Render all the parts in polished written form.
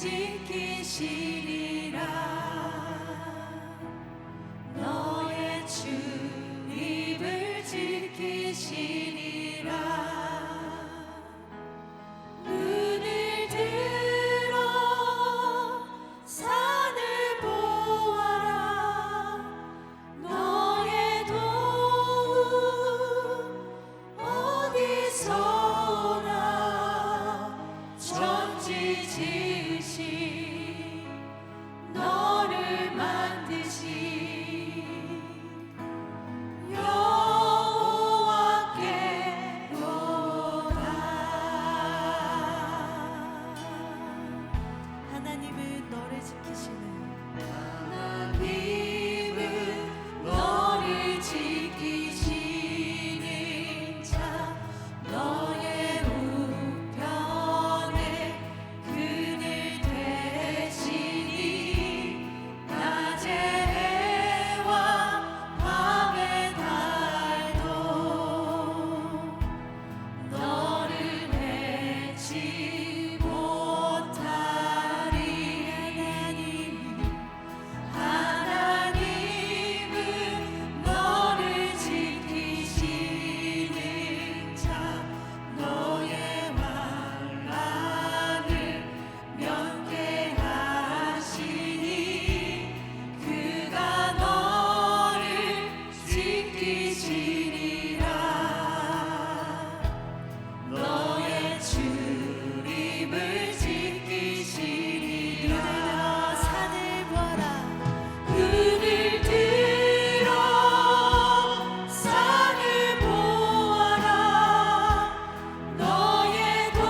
지키시리라. 너의 주 입을 지키시리라. 눈을 들어 산을 보아라. 너의 도움 어디서 오나. 천지 지으신 너를 만드신 여호와께로다. 하나님은 너를 지키시는 하나님은 너를 지키시는 자. 너의 우편에 그늘 되시니. 낮의 해와 밤의 달도 너를 해치 못하리. 하나님은 너를 지키시는 자. 너의 환난을 면케하시니. 그가 너를 지키시리라. 너의 출입을 지키시리라. 산을 보아라. 눈을 들어 산을 보아라. 너의 도움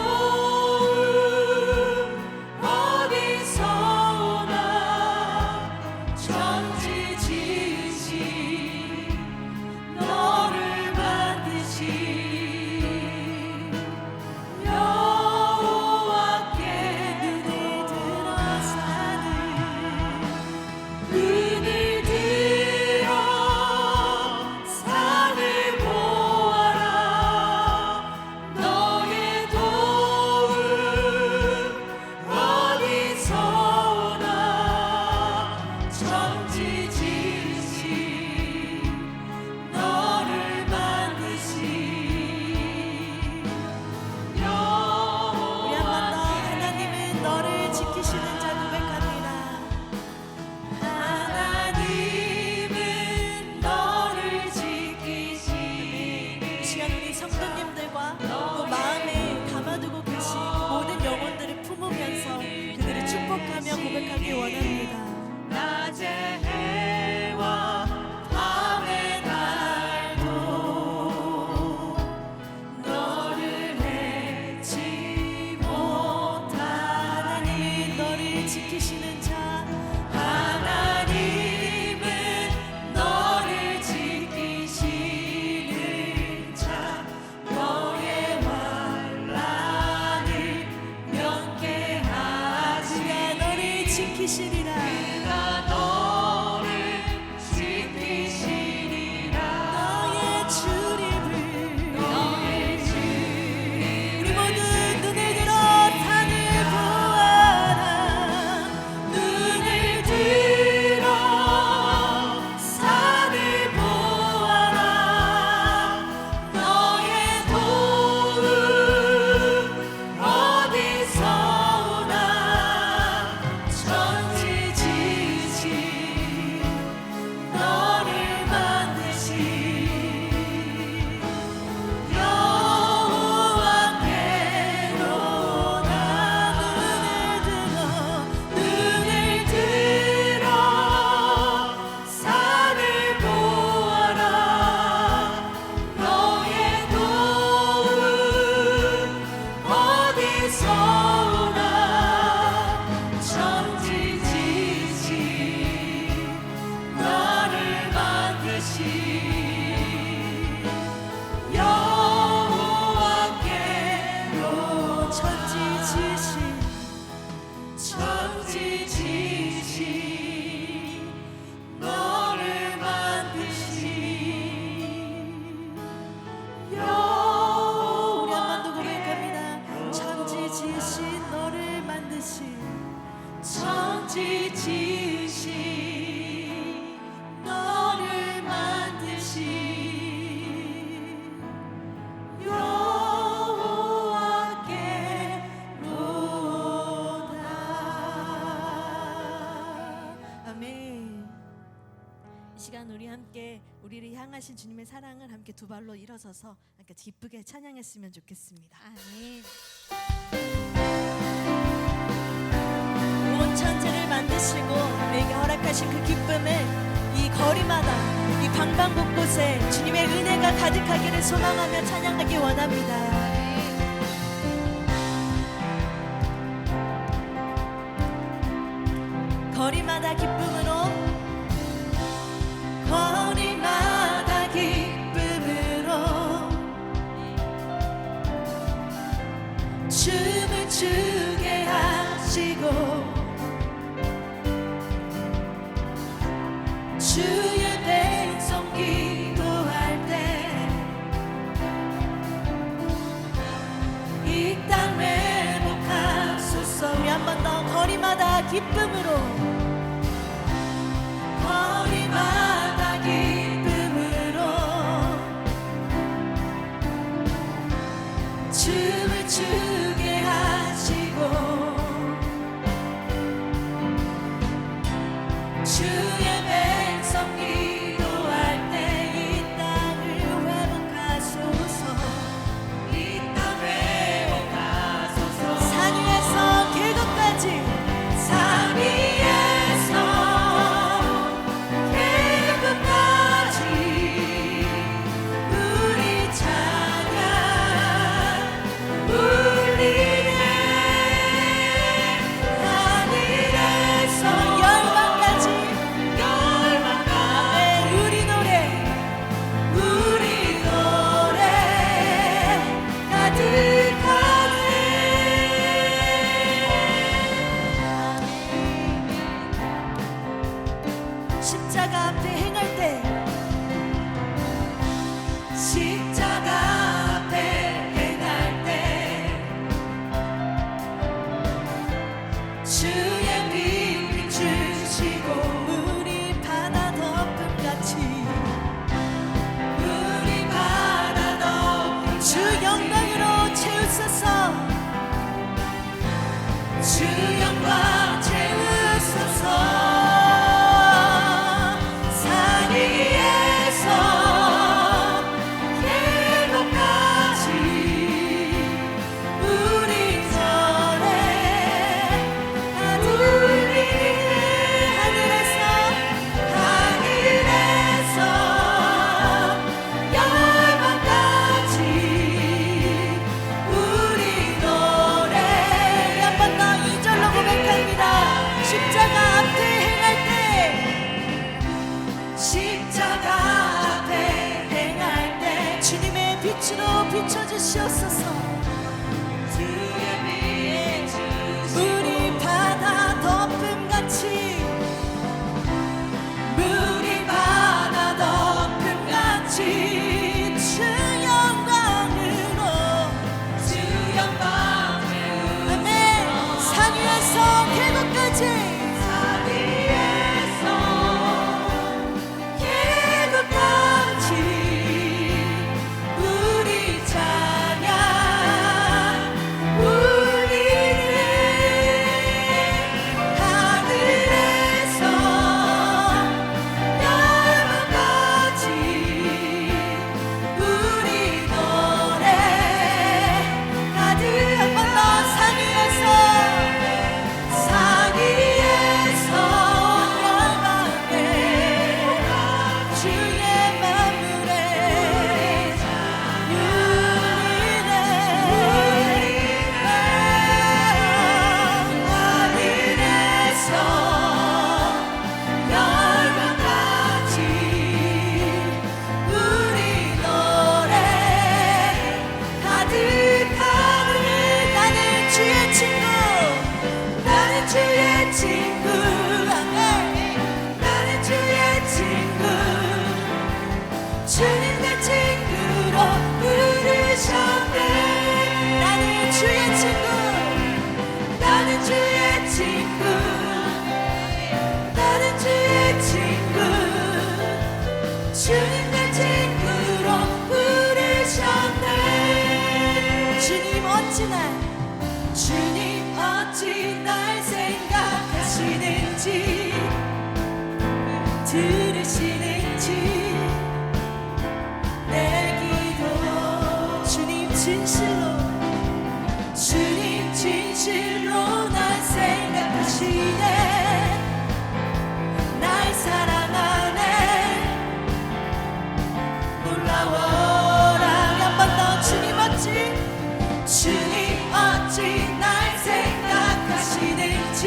어디서 오나. 천지 지으신 너를 만드신 여호와께. 눈을 들어 산을 보아라. 너의 도움 어디서 오나. 천지 지으신 너를 만드신 여호와께. 하나님은 너를 지키시는 자 고백합니다. 하나님은 너를 지키시니. 시간 우리 성도님들과 또 마음에 담아두고 계신 모든 영혼들을 품으면서 그들을 축복하며 고백하기 원합니다. 낮의 해와 밤의 달도 너를 해치 못하니. 하나님은 너를 지키시는 자. 하나님은 너를 지키시는 자. 너의 환난을 면케하시니. 그가 너를 지키시리라. 그가 너를 지키시리라. 너의 출입을. 우리 모두 눈을 들어 산을 보아라. 눈을 들어 산을 보아라. 너의 도움 어디서 오나. 천지 지으신 너를 만드신 여호와께로다. 눈을 들어 산을 보아라. 너의 도움 어디서 오나. 천지 지으신 너를 만드신 여호와께로. 천지 지으신 너를 만드신 여호와. 우리 한 번 더 고백합니다. 천지 지으신 너를 만드신 아버지 지으신 너를 만드신 여호와께로다. 아멘. 이 시간 우리 함께 우리를 향하신 주님의 사랑을 함께 두 발로 일어서서 함께 기쁘게 찬양했으면 좋겠습니다. 아멘. 온 천지를 만드시고 우리에게 허락하신 그 기쁨을 이 거리마다 이 방방곳곳에 주님의 은혜가 가득하기를 소망하며 찬양하기 원합니다. 거리마다 기쁨으로, 거리마다 기쁨으로 춤을 추게 하시고 주의 백성 기도할 때 이 땅 회복하소서. 우리 한 번 더 거리마다 기쁨으로, 거리마다 기쁨으로 춤을 추게 하시고 주의 백성 기도할 때 이 땅을 회복하소서. 이 땅 회복하소서. 산 위에서 계곡까지, 산 위에서 계곡까지 우리 찬양 울리네. 하늘에서 열방까지 우리 노래 가득하네. 십자가 앞에 행할 때, 십자가 앞에 행할 때 주의 빛 비추시고 우리 바다 덮음같이, 우리 바다 덮음 주 영광으로 채우소서. 주 영광 채우소서. 산 위에서 계곡까지 우리 전에 울리네. 하늘에서 열방까지 우리 노래. 한 번 더 2절로 고백합니다. 십자가 앞에 행할 때, 십자가 앞에 행할 때 주님의 빛으로 비춰주시옵소서. 우리 바다 덮음같이, 우리 바다 덮음같이 주 영광으로, 아멘. 산 위에서 계곡까지, 계곡까지 우리 찬양 울리네. 하늘에서 열방까지 우리 노래 가득. 한 번 더 산 위에서, 산 위에서 열방에 주의 만물에 울리네. 하늘에서 열방까지 우리 노래 가득하네. 나는 주의 친구, 나는 주의 친구, 아멘. 나는 주의 친구, 주님의 친구로 부르셨네. 나는 주의 친구, 나는 주의 친구, 들으시는지 내 기도 주님 진실로 날 생각하시네 날 사랑하네 놀라워라 한 번 더 주님 어찌 날 생각하시는지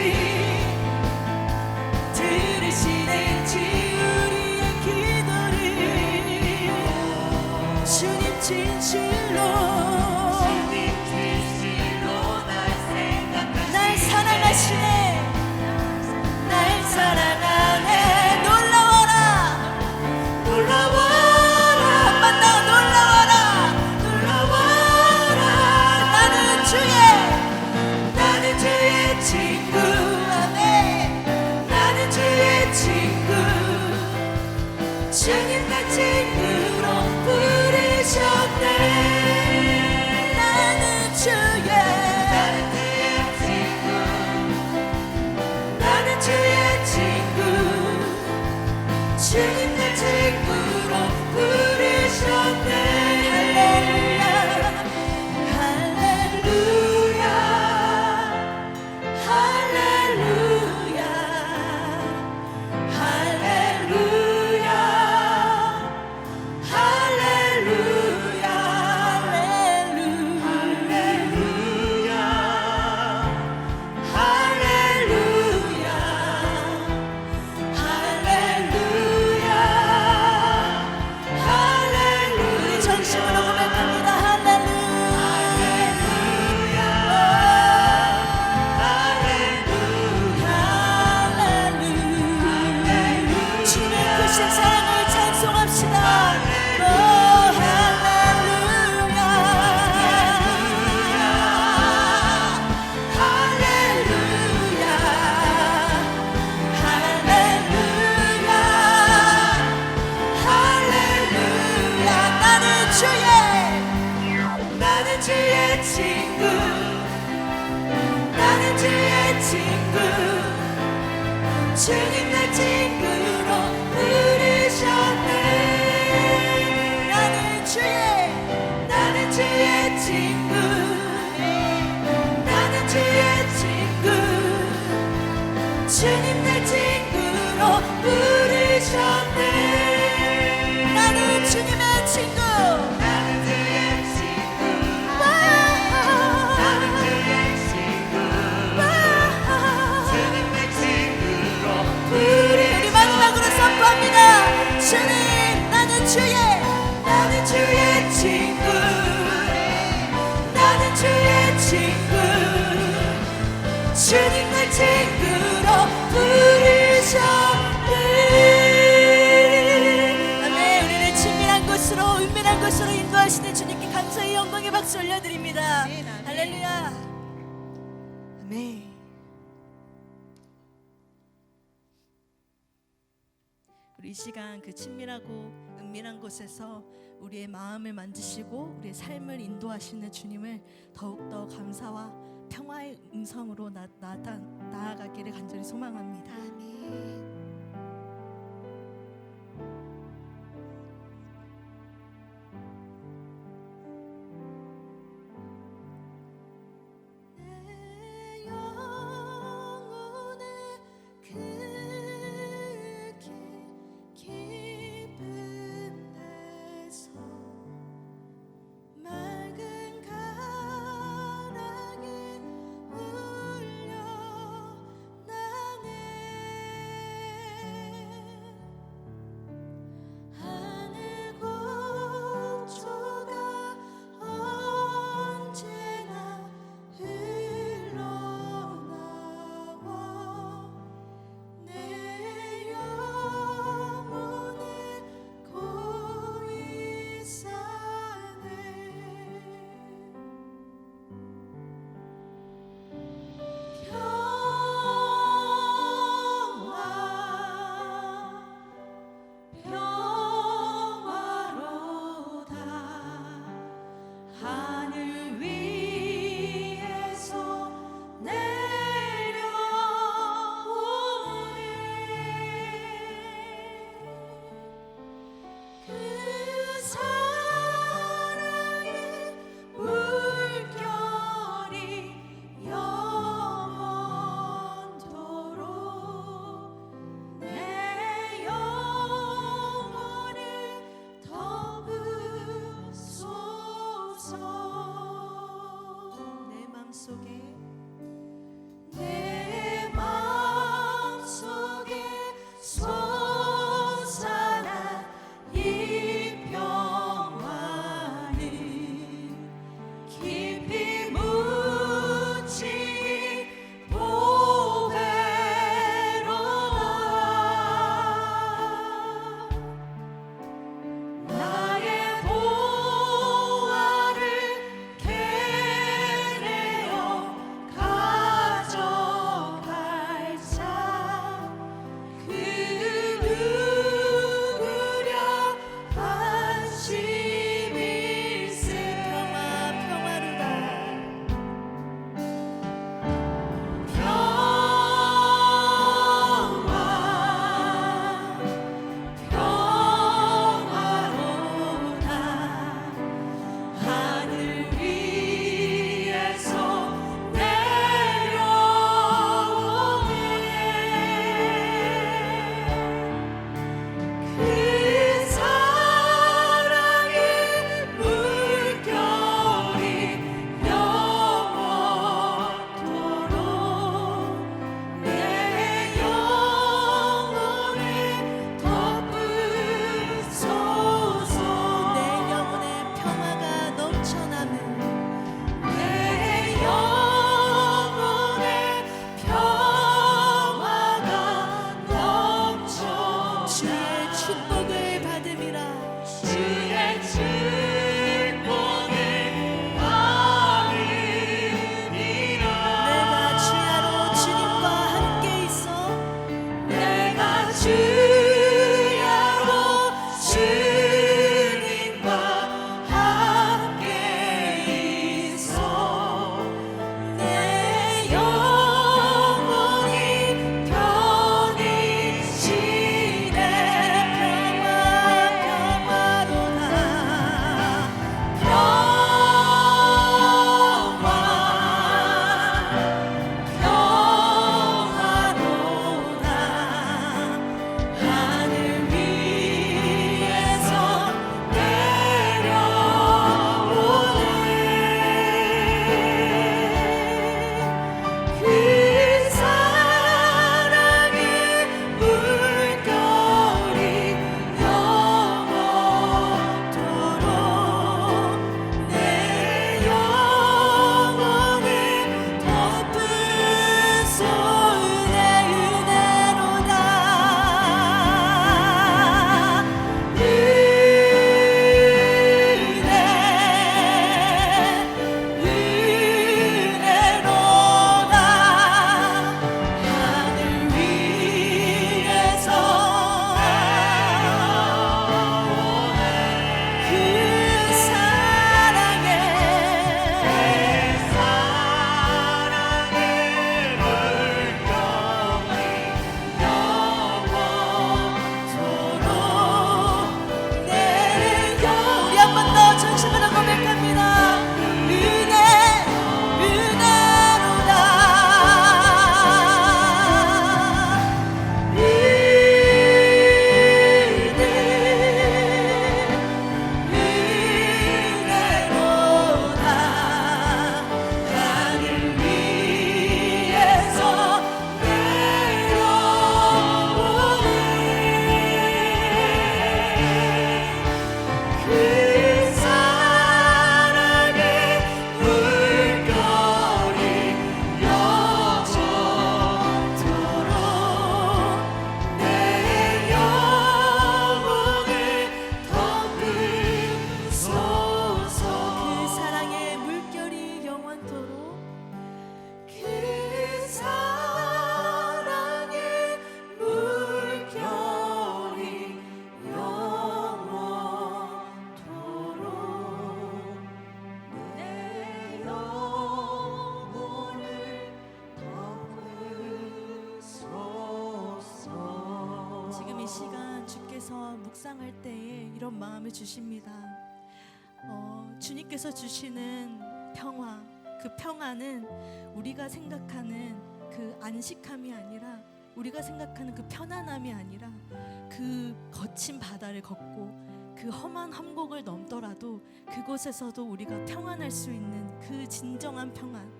들으시는지 우리의 기도를 주님 진실로 날 사랑하시네 날 사랑하네 놀라워라 한 번 더 놀라워라 나는 주의 친구 아멘 나는 주의 친구 주님 날 친구로 부르셨네 나는 주의 친구 주님 날 친구로 부르셨네 할렐루야 할렐루야 할렐루야 할렐루야 할렐루야 할렐루야 할렐루야 우리 전심으로 고백합니다. 할렐루야 주님의 크신 사랑을 찬송합시다. 할렐루야 할렐루야 할렐루야 할렐루야 나는 주의 친구 나는 주의 친구 주님 날 친구로 부르셨네 나는 주의 친구 나는 주의 친구 주님 날 친구로 부르셨네 나는 주님의 친구 나는 주의 친구 나는 주의 친구 주님 날 친구로 우리 마지막으로 선포합니다 주님 나는 주의 친구 나는 주의 친구 주님 날 친구로 부르셨네 아멘 우리를 친밀한 곳으로 은밀한 곳으로 인도하시는 주님께 감사의 영광의 박수 올려드립니다 할렐루야 아멘 우리 이 시간 그 친밀하고 은밀한 곳에서 우리의 마음을 만지시고 우리의 삶을 인도하시는 주님을 더욱더 감사와 평화의 음성으로 나아가기를 간절히 소망합니다. 아멘. 주야로 주님과 함께 있어 내 영혼이 편히 쉬네 묵상할 때에 이런 마음을 주십니다. 주님께서 주시는 평화, 그 평화는 우리가 생각하는 그 안식함이 아니라, 우리가 생각하는 그 편안함이 아니라, 그 거친 바다를 걷고 그 험한 함곡을 넘더라도 그곳에서도 우리가 평안할 수 있는 그 진정한 평안,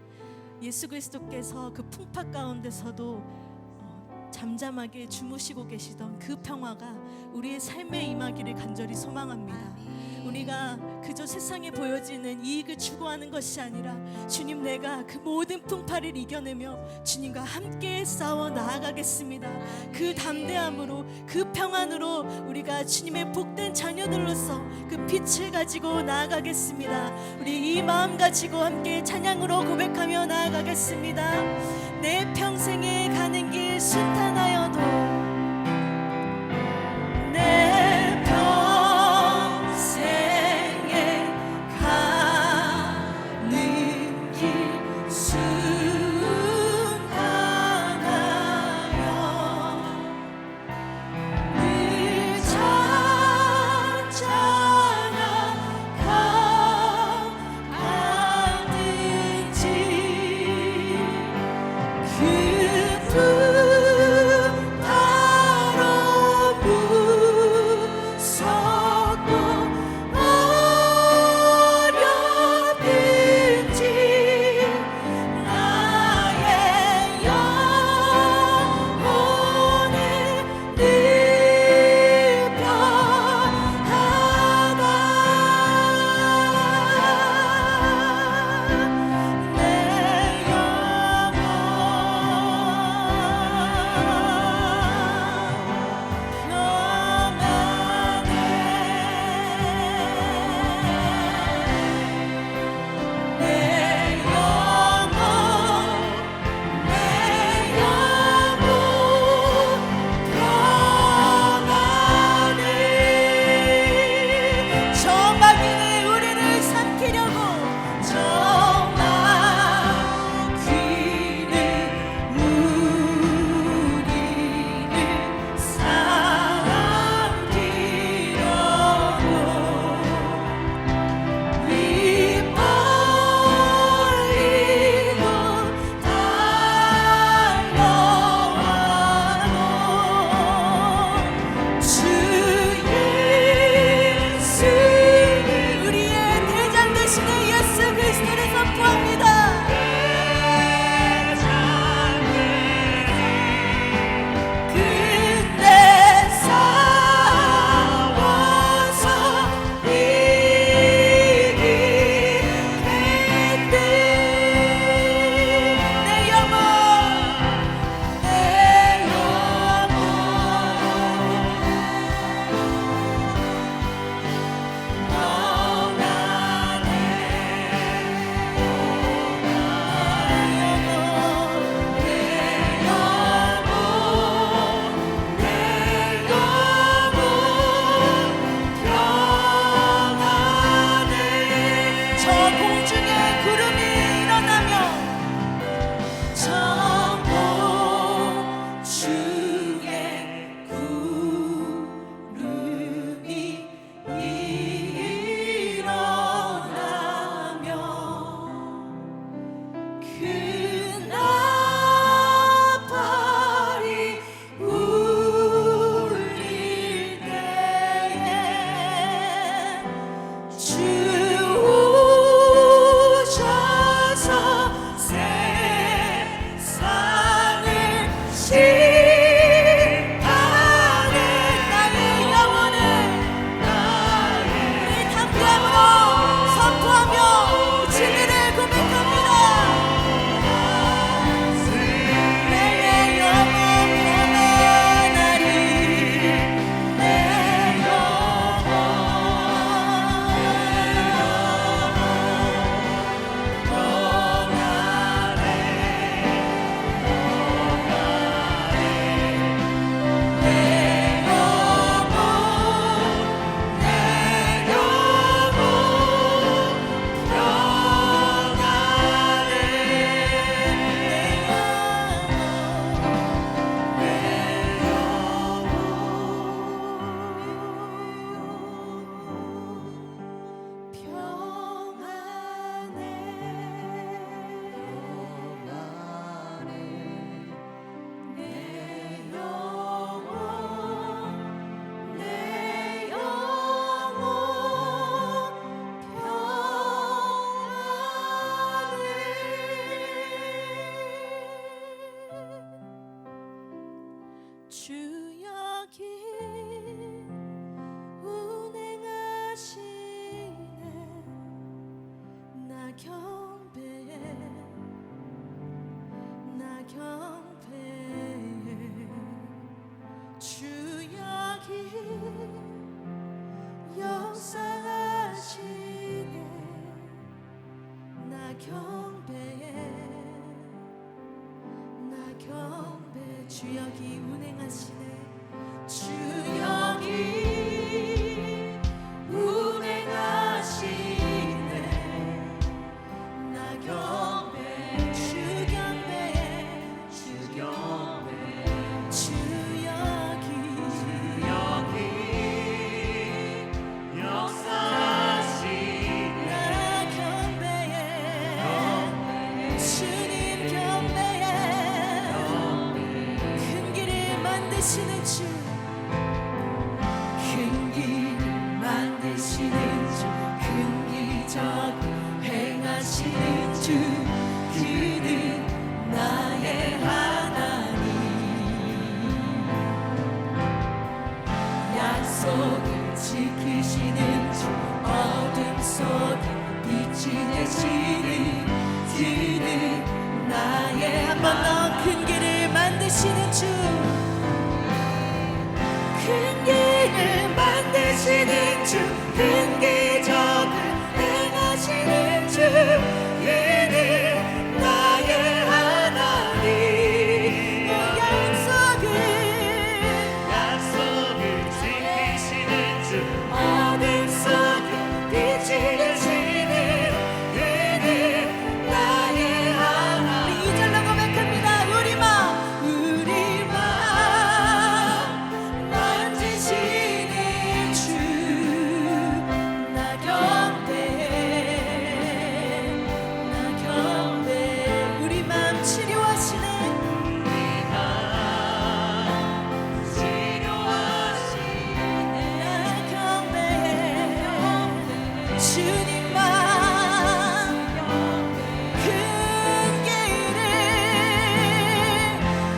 예수 그리스도께서 그 풍파 가운데서도 잠잠하게 주무시고 계시던 그 평화가 우리의 삶에 임하기를 간절히 소망합니다. 우리가 그저 세상에 보여지는 이익을 추구하는 것이 아니라, 주님, 내가 그 모든 풍파를 이겨내며 주님과 함께 싸워 나아가겠습니다. 그 담대함으로, 그 평안으로 우리가 주님의 복된 자녀들로서 그 빛을 가지고 나아가겠습니다. 우리 이 마음 가지고 함께 찬양으로 고백하며 나아가겠습니다. 내 평생에 가는 길 순탄하여도, 내 평생에 가는 길 순탄하여 늘 찬양하며 가든지 그 주 여기 운행하시네. 나 경배해, 나 경배해. 주 여기 역사하시네. 나 경배해, 나 경배. 주 여기 운행하시네. 주 여기 운행하시네. 나 경배, 주 경배해, 주 경배. 주 여기 역사하시네. 나 경배해, 주님 경배해. 큰 길을 만드시는 주, 큰 길을 만드시는 주, 큰 기적을 행하시는 주, 그는 나의 하나님. 약속을 지키시는 주, 어둠 속에 빛이 되시는 그는 나의. 한 번 더 큰 길을 만드시는 주, 큰 길을 만드시는 주, 큰 기적을 행하시는 주, 그는 나의 하나님. 약속을 지키시는 주, 어둠 속에 빛이 되시는 그는 나의 하나님. 우리 2절로 고백합니다. 우리 맘 만지시는 주, 나 경배해, 나 경배해. 우리 맘 치료하시네. 나 경배해, 주님만.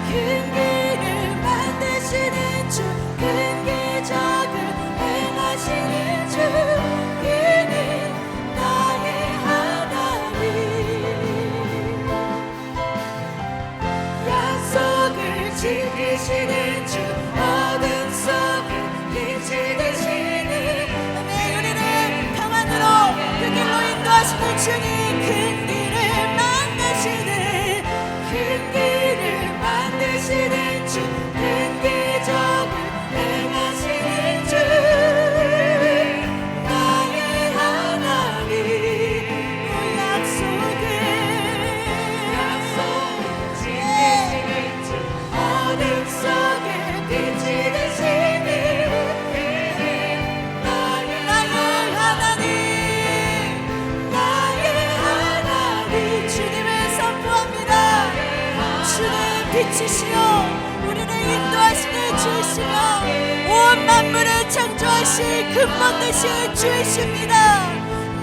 큰 길을 만드시는 주, 큰 기적을 행하시는 주, 그는 나의 하나님. 약속을 지키시는 주, 어둠 속에 빛이 되시는. 우리를 평안으로 그 길로 인도하시는 주님, 큰 길을 만드시는, 큰 길을 만드시는 주, 큰 기적을 행하시는 주, 나의 하나님. 약속을 지키시는 주, 어둠 속에 빛이 되시는 나의 하나님, 나의 하나님. 주님을 선포합니다. 주는 빛이시요 우리를 인도하시는 주이시며 온 만물을 창조하신 근본 되신 주이십니다.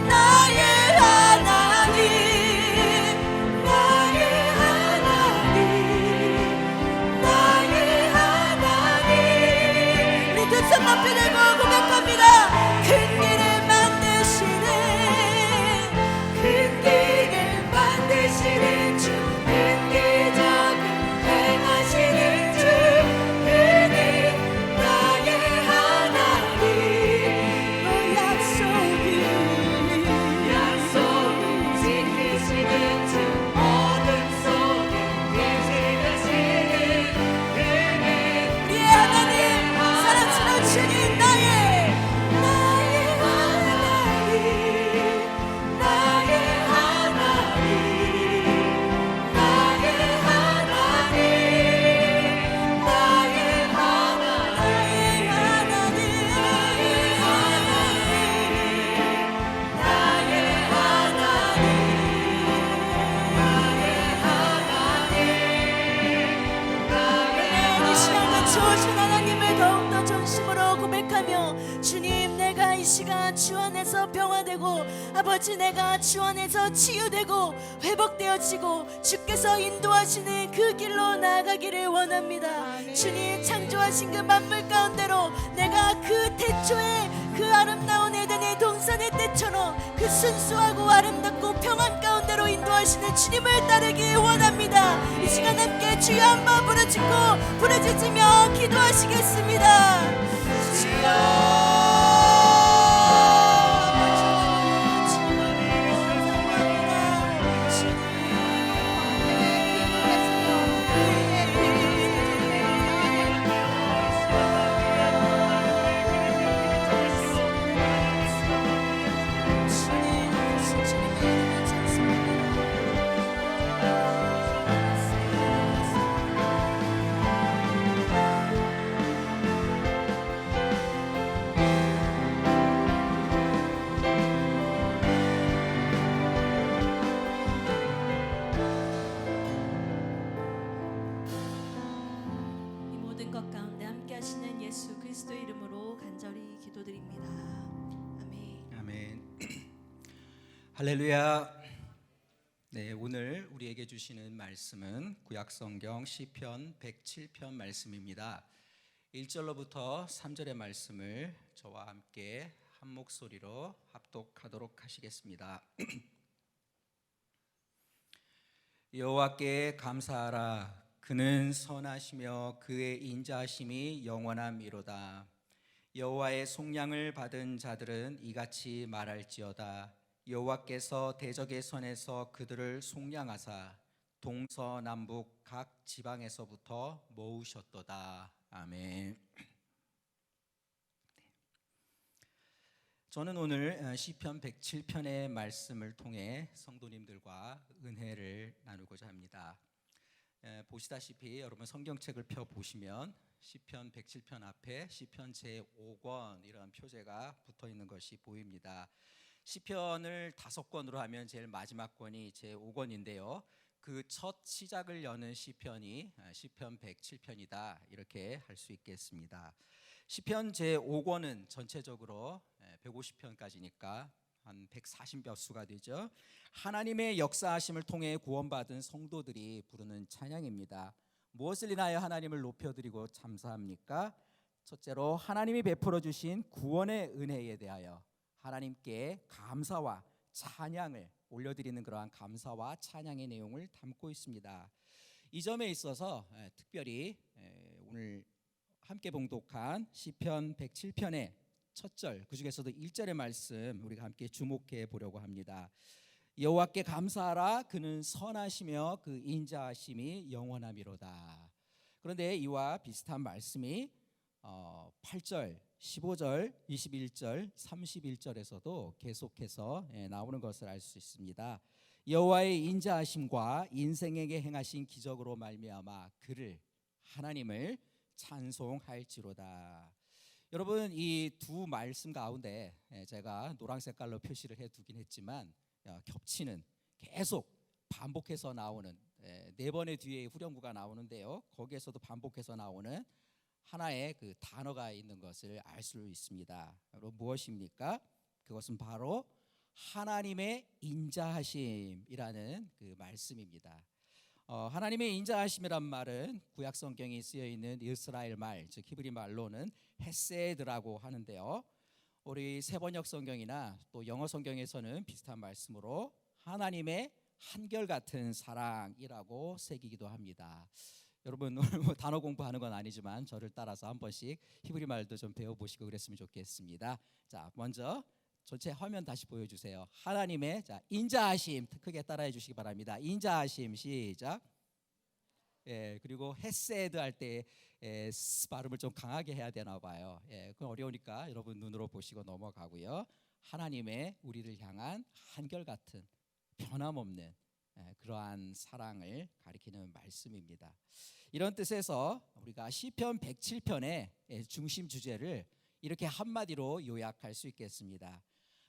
나의 하나님, 나의 하나님, 나의 하나님. 우리 두 손 높이 들고 고백합니다. 큰 길을 만드시는, 큰 길을 만드시는 주, 큰 기적을 행하시는 주, 그는 나의 하나님. 약속을 지키시는 주, 어둠 속에 빛이 되시는 그는 우리의 하나님, 사랑스러운 주님, 나의 하나님, 나의 하나님, 나의 하나님, 나의 하나님, 나의 하나님. 이 시간과 주오신 하나님을 더욱더 전심으로 고백하며, 주님, 내가 이 시간 주 안에서 평화되고, 아버지, 내가 주 안에서 치유되고 회복되어지고 주께서 인도하시는 그 길로 나아가기를 원합니다. 주님 창조하신 그 만물 가운데로 내가 그 태초에 그 아름다운 에덴의 동산의 때처럼 그 순수하고 아름답고 평안 가운데로 인도하시는 주님을 따르기 원합니다. 이 시간 함께 주여 한번 부르짖으며 기도하시겠습니다. 이 모든 것 가운데 함께 하시는 예수 그리스도의 이름으로 간절히 기도드립니다. 아멘. 아멘. 할렐루야. 네, 오늘 우리에게 주시는 말씀은 구약성경 시편 107편 말씀입니다. 1절로부터 3절의 말씀을 저와 함께 한 목소리로 합독하도록 하시겠습니다. 여호와께 감사하라. 그는 선하시며 그의 인자하심이 영원함이로다. 여호와의 속량을 받은 자들은 이같이 말할지어다. 여호와께서 대적의 손에서 그들을 속량하사 동서남북 각 지방에서부터 모으셨도다. 아멘. 저는 오늘 시편 107편의 말씀을 통해 성도님들과 은혜를 나누고자 합니다. 보시다시피 여러분 성경책을 펴 보시면 시편 107편 앞에 시편 제5권 이런 표제가 붙어 있는 것이 보입니다. 시편을 5권으로 하면 제일 마지막 권이 제5권인데요. 그 첫 시작을 여는 시편이 시편 107편이다 이렇게 할 수 있겠습니다. 시편 제5권은 전체적으로 150편까지니까 한 140여 수가 되죠. 하나님의 역사하심을 통해 구원받은 성도들이 부르는 찬양입니다. 무엇을 인하여 하나님을 높여드리고 감사합니까? 첫째로 하나님이 베풀어 주신 구원의 은혜에 대하여 하나님께 감사와 찬양을 올려드리는 그러한 감사와 찬양의 내용을 담고 있습니다. 이 점에 있어서 특별히 오늘 함께 봉독한 시편 107편의 첫 절, 그 중에서도 1절의 말씀 우리가 함께 주목해 보려고 합니다. 여호와께 감사하라. 그는 선하시며 그 인자하심이 영원함이로다. 그런데 이와 비슷한 말씀이 8절, 15절, 21절, 31절에서도 계속해서 나오는 것을 알 수 있습니다. 여호와의 인자하심과 인생에게 행하신 기적으로 말미암아 그를 하나님을 찬송할지로다. 여러분 이 두 말씀 가운데 제가 노란 색깔로 표시를 해두긴 했지만 겹치는 계속 반복해서 나오는 네 번의 뒤에 후렴구가 나오는데요. 거기에서도 반복해서 나오는 하나의 그 단어가 있는 것을 알 수 있습니다. 여러분 무엇입니까? 그것은 바로 하나님의 인자하심이라는 그 말씀입니다. 하나님의 인자하심이란 말은 구약 성경에 쓰여 있는 이스라엘 말, 즉 히브리 말로는 헤세드라고 하는데요. 우리 세번역 성경이나 또 영어 성경에서는 비슷한 말씀으로 하나님의 한결같은 사랑이라고 새기기도 합니다. 여러분 오늘 뭐 단어 공부하는 건 아니지만 저를 따라서 한 번씩 히브리 말도 좀 배워보시고 그랬으면 좋겠습니다. 자, 먼저 전체 화면 다시 보여주세요. 하나님의 인자하심 크게 따라해 주시기 바랍니다. 인자하심 시작. 그리고 헤세드 할 때 발음을 좀 강하게 해야 되나 봐요. 그건 어려우니까 여러분 눈으로 보시고 넘어가고요. 하나님의 우리를 향한 한결같은 변함없는 그러한 사랑을 가리키는 말씀입니다. 이런 뜻에서 우리가 시편 107편의 중심 주제를 이렇게 한마디로 요약할 수 있겠습니다.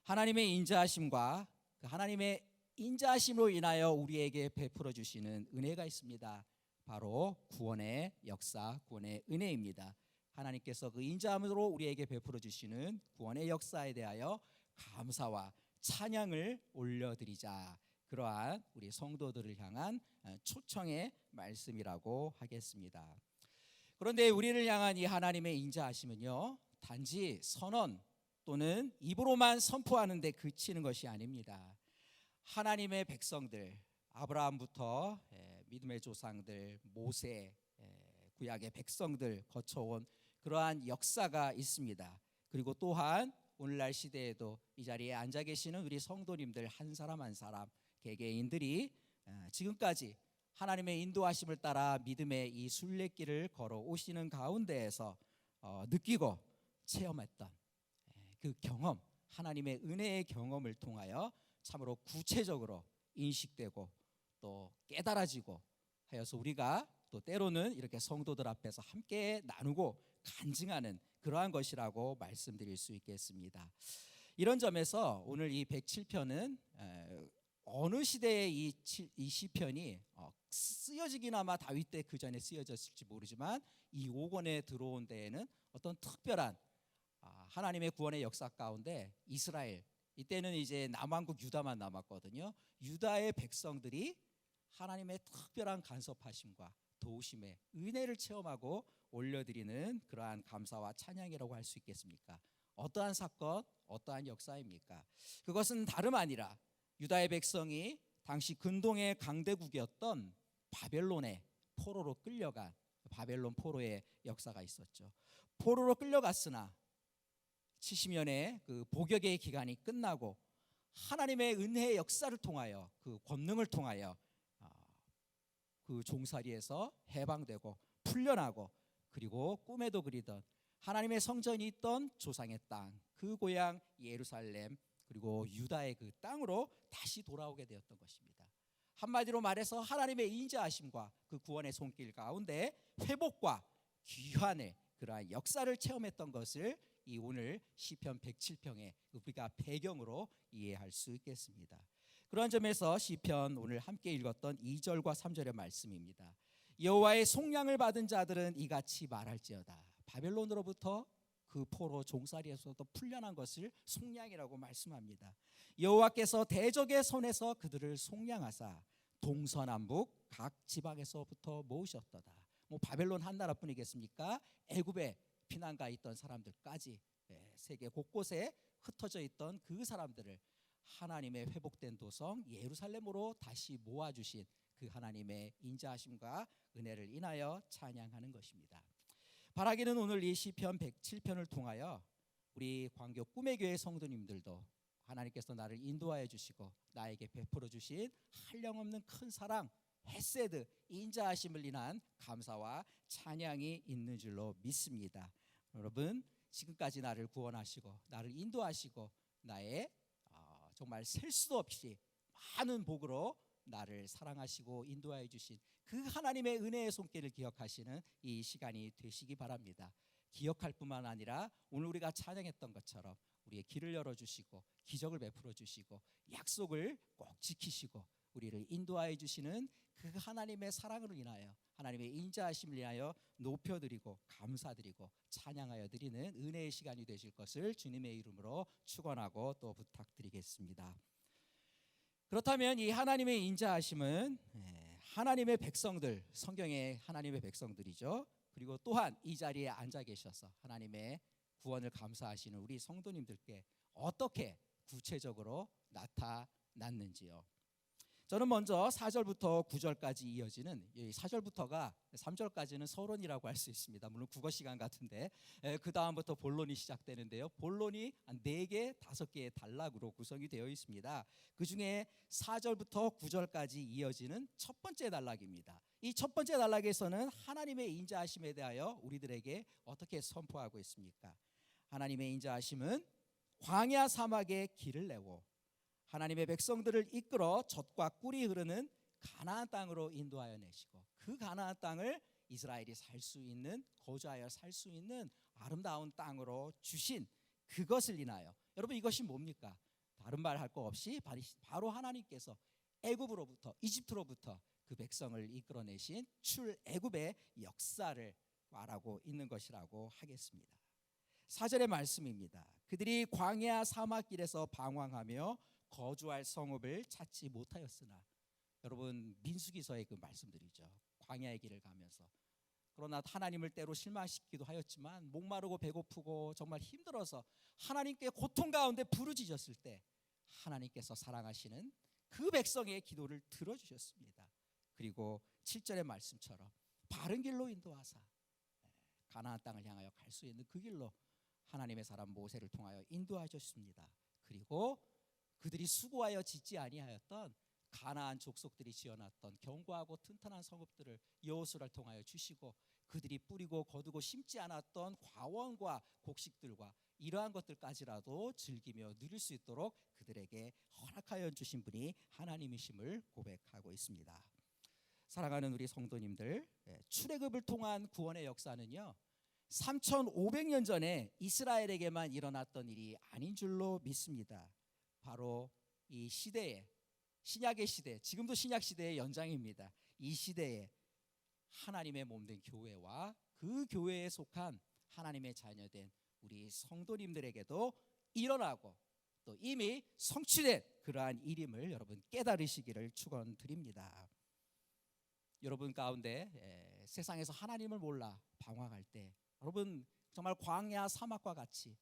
하나님의 인자하심과 그 하나님의 인자하심으로 인하여 우리에게 베풀어 주시는 은혜가 있습니다. 바로 구원의 역사, 구원의 은혜입니다. 하나님께서 그 인자함으로 우리에게 베풀어 주시는 구원의 역사에 대하여 감사와 찬양을 올려드리자. 그러한 우리 성도들을 향한 초청의 말씀이라고 하겠습니다. 그런데 우리를 향한 이 하나님의 인자하심은요, 단지 선언 또는 입으로만 선포하는 데 그치는 것이 아닙니다. 하나님의 백성들, 아브라함부터 믿음의 조상들, 모세, 구약의 백성들 거쳐온 그러한 역사가 있습니다. 그리고 또한 오늘날 시대에도 이 자리에 앉아 계시는 우리 성도님들 한 사람 한 사람 개개인들이 지금까지 하나님의 인도하심을 따라 믿음의 이 순례길을 걸어오시는 가운데에서 느끼고 체험했던 그 경험, 하나님의 은혜의 경험을 통하여 참으로 구체적으로 인식되고 또 깨달아지고 하여서 우리가 또 때로는 이렇게 성도들 앞에서 함께 나누고 간증하는 그러한 것이라고 말씀드릴 수 있겠습니다. 이런 점에서 오늘 이 107편은 어느 시대의 이 시편이 쓰여지기나마 다윗 때 그 전에 쓰여졌을지 모르지만 이 5권에 들어온 데에는 어떤 특별한 하나님의 구원의 역사 가운데 이스라엘, 이때는 이제 남왕국 유다만 남았거든요. 유다의 백성들이 하나님의 특별한 간섭하심과 도우심의 은혜를 체험하고 올려드리는 그러한 감사와 찬양이라고 할 수 있겠습니까? 어떠한 사건, 어떠한 역사입니까? 그것은 다름 아니라 유다의 백성이 당시 근동의 강대국이었던 바벨론의 포로로 끌려간 바벨론 포로의 역사가 있었죠. 포로로 끌려갔으나 70년의 그 복역의 기간이 끝나고 하나님의 은혜의 역사를 통하여 그 권능을 통하여 그 종살이에서 해방되고 풀려나고 그리고 꿈에도 그리던 하나님의 성전이 있던 조상의 땅, 그 고향 예루살렘 그리고 유다의 그 땅으로 다시 돌아오게 되었던 것입니다. 한마디로 말해서 하나님의 인자하심과 그 구원의 손길 가운데 회복과 귀환의 그러한 역사를 체험했던 것을 이 오늘 시편 107편의 우리가 배경으로 이해할 수 있겠습니다. 그런 점에서 시편 오늘 함께 읽었던 2절과 3절의 말씀입니다. 여호와의 속량을 받은 자들은 이같이 말할지어다. 바벨론으로부터 그 포로 종살이에서도 풀려난 것을 속량이라고 말씀합니다. 여호와께서 대적의 손에서 그들을 속량하사 동서남북 각 지방에서부터 모으셨도다. 뭐 바벨론 한 나라뿐이겠습니까? 애굽에 피난가 있던 사람들까지 세계 곳곳에 흩어져 있던 그 사람들을 하나님의 회복된 도성 예루살렘으로 다시 모아주신 그 하나님의 인자하심과 은혜를 인하여 찬양하는 것입니다. 바라기는 오늘 이 시편 107편을 통하여 우리 광교 꿈의 교회 성도님들도 하나님께서 나를 인도하여 주시고 나에게 베풀어 주신 한량없는 큰 사랑, 헤세드, 인자하심을 인한 감사와 찬양이 있는 줄로 믿습니다. 여러분, 지금까지 나를 구원하시고 나를 인도하시고 나의 정말 셀 수도 없이 많은 복으로 나를 사랑하시고 인도하여 주신 그 하나님의 은혜의 손길을 기억하시는 이 시간이 되시기 바랍니다. 기억할 뿐만 아니라 오늘 우리가 찬양했던 것처럼 우리의 길을 열어주시고 기적을 베풀어 주시고 약속을 꼭 지키시고 우리를 인도하여 주시는 그 하나님의 사랑으로 인하여 하나님의 인자하심을 위하여 높여드리고 감사드리고 찬양하여 드리는 은혜의 시간이 되실 것을 주님의 이름으로 축원하고 또 부탁드리겠습니다. 그렇다면 이 하나님의 인자하심은 하나님의 백성들, 성경의 하나님의 백성들이죠. 그리고 또한 이 자리에 앉아 계셔서 하나님의 구원을 감사하시는 우리 성도님들께 어떻게 구체적으로 나타났는지요. 저는 먼저 4절부터 9절까지 이어지는 4절부터가 3절까지는 서론이라고 할 수 있습니다. 물론 국어 시간 같은데 그 다음부터 본론이 시작되는데요. 본론이 한 4개, 5개의 단락으로 구성이 되어 있습니다. 그 중에 4절부터 9절까지 이어지는 첫 번째 단락입니다. 이 첫 번째 단락에서는 하나님의 인자하심에 대하여 우리들에게 어떻게 선포하고 있습니까? 하나님의 인자하심은 광야 사막에 길을 내고 하나님의 백성들을 이끌어 젖과 꿀이 흐르는 가나안 땅으로 인도하여 내시고 그 가나안 땅을 이스라엘이 살 수 있는, 거주하여 살 수 있는 아름다운 땅으로 주신 그것을 인하여, 여러분 이것이 뭡니까? 다른 말 할 거 없이 바로 하나님께서 애굽으로부터, 이집트로부터 그 백성을 이끌어내신 출애굽의 역사를 말하고 있는 것이라고 하겠습니다. 4절의 말씀입니다. 그들이 광야 사막길에서 방황하며 거주할 성읍을 찾지 못하였으나, 여러분 민수기서의 그 말씀들이죠. 광야의 길을 가면서 그러나 하나님을 때로 실망시키기도 하였지만 목마르고 배고프고 정말 힘들어서 하나님께 고통 가운데 부르짖었을 때 하나님께서 사랑하시는 그 백성의 기도를 들어주셨습니다. 그리고 7절의 말씀처럼 바른 길로 인도하사 가나안 땅을 향하여 갈 수 있는 그 길로 하나님의 사람 모세를 통하여 인도하셨습니다. 그리고 그들이 수고하여 짓지 아니하였던 가나안 족속들이 지어놨던 견고하고 튼튼한 성읍들을 여호수아를 통하여 주시고 그들이 뿌리고 거두고 심지 않았던 과원과 곡식들과 이러한 것들까지라도 즐기며 누릴 수 있도록 그들에게 허락하여 주신 분이 하나님이심을 고백하고 있습니다. 사랑하는 우리 성도님들, 출애굽을 통한 구원의 역사는요 3500년 전에 이스라엘에게만 일어났던 일이 아닌 줄로 믿습니다. 바로 이 시대에 신약의 시대, 지금도 신약 시대의 연장입니다. 이 시대에 하나님의 몸된 교회와 그 교회에 속한 하나님의 자녀된 우리 성도님들에게도 일어나고 또 이미 성취된 그러한 일임을 여러분 깨달으시기를 축원드립니다. 여러분 가운데 세상에서 하나님을 몰라 방황할 때 여러분 정말 광야 사막과 같이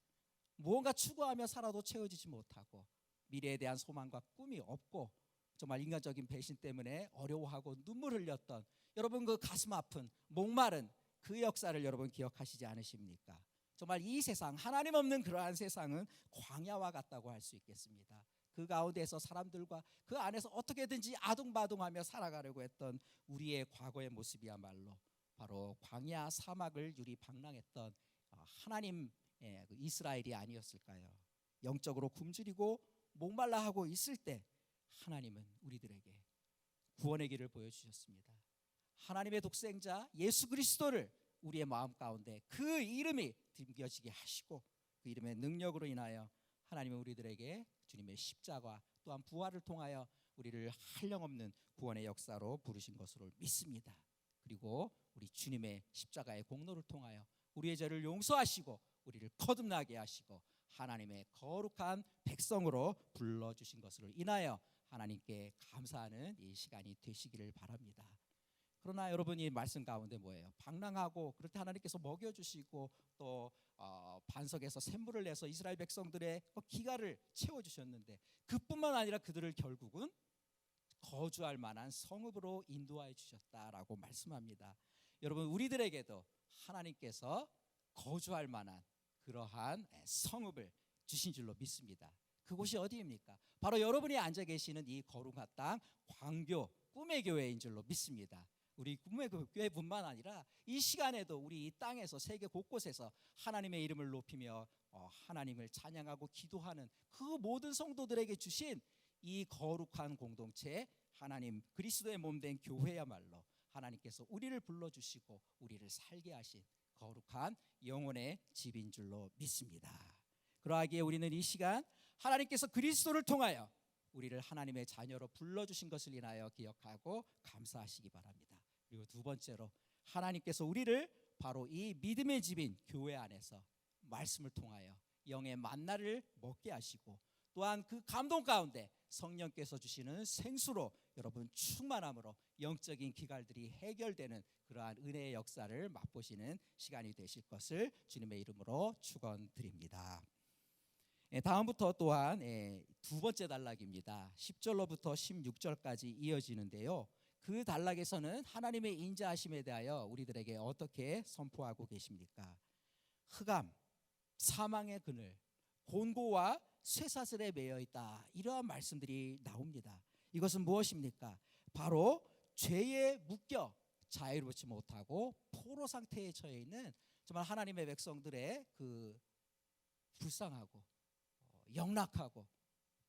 무언가 추구하며 살아도 채워지지 못하고 미래에 대한 소망과 꿈이 없고 정말 인간적인 배신 때문에 어려워하고 눈물 흘렸던 여러분 그 가슴 아픈 목마른 그 역사를 여러분 기억하시지 않으십니까? 정말 이 세상 하나님 없는 그러한 세상은 광야와 같다고 할 수 있겠습니다. 그 가운데서 사람들과 그 안에서 어떻게든지 아둥바둥하며 살아가려고 했던 우리의 과거의 모습이야말로 바로 광야 사막을 유리방랑했던 하나님의 이스라엘이 아니었을까요? 영적으로 굶주리고 목말라 하고 있을 때 하나님은 우리들에게 구원의 길을 보여주셨습니다. 하나님의 독생자 예수 그리스도를 우리의 마음 가운데 그 이름이 등겨지게 하시고 그 이름의 능력으로 인하여 하나님은 우리들에게 주님의 십자가 또한 부활을 통하여 우리를 한량없는 구원의 역사로 부르신 것으로 믿습니다. 그리고 우리 주님의 십자가의 공로를 통하여 우리의 죄를 용서하시고 우리를 거듭나게 하시고 하나님의 거룩한 백성으로 불러주신 것으로 인하여 하나님께 감사하는 이 시간이 되시기를 바랍니다. 그러나 여러분이 말씀 가운데 뭐예요? 방랑하고 그럴 때 하나님께서 먹여주시고 또 반석에서 샘물을 내서 이스라엘 백성들의 기가를 채워주셨는데 그뿐만 아니라 그들을 결국은 거주할 만한 성읍으로 인도하여 주셨다라고 말씀합니다. 여러분 우리들에게도 하나님께서 거주할 만한 그러한 성읍을 주신 줄로 믿습니다. 그곳이 어디입니까? 바로 여러분이 앉아 계시는 이 거룩한 땅 광교 꿈의 교회인 줄로 믿습니다. 우리 꿈의 교회뿐만 아니라 이 시간에도 우리 이 땅에서 세계 곳곳에서 하나님의 이름을 높이며 하나님을 찬양하고 기도하는 그 모든 성도들에게 주신 이 거룩한 공동체 하나님 그리스도의 몸된 교회야말로 하나님께서 우리를 불러주시고 우리를 살게 하신 거룩한 영혼의 집인 줄로 믿습니다. 그러하기에 우리는 이 시간 하나님께서 그리스도를 통하여 우리를 하나님의 자녀로 불러주신 것을 인하여 기억하고 감사하시기 바랍니다. 그리고 두 번째로 하나님께서 우리를 바로 이 믿음의 집인 교회 안에서 말씀을 통하여 영의 만나를 먹게 하시고 또한 그 감동 가운데 성령께서 주시는 생수로 여러분 충만함으로 영적인 기갈들이 해결되는 그러한 은혜의 역사를 맛보시는 시간이 되실 것을 주님의 이름으로 축원드립니다. 다음부터 또한 두 번째 단락입니다. 10절로부터 16절까지 이어지는데요. 그 단락에서는 하나님의 인자하심에 대하여 우리들에게 어떻게 선포하고 계십니까? 흑암, 사망의 그늘, 곤고와 쇠사슬에 매여 있다. 이러한 말씀들이 나옵니다. 이것은 무엇입니까? 바로 죄에 묶여 자유롭지 못하고 포로 상태에 처해 있는 정말 하나님의 백성들의 그 불쌍하고 영락하고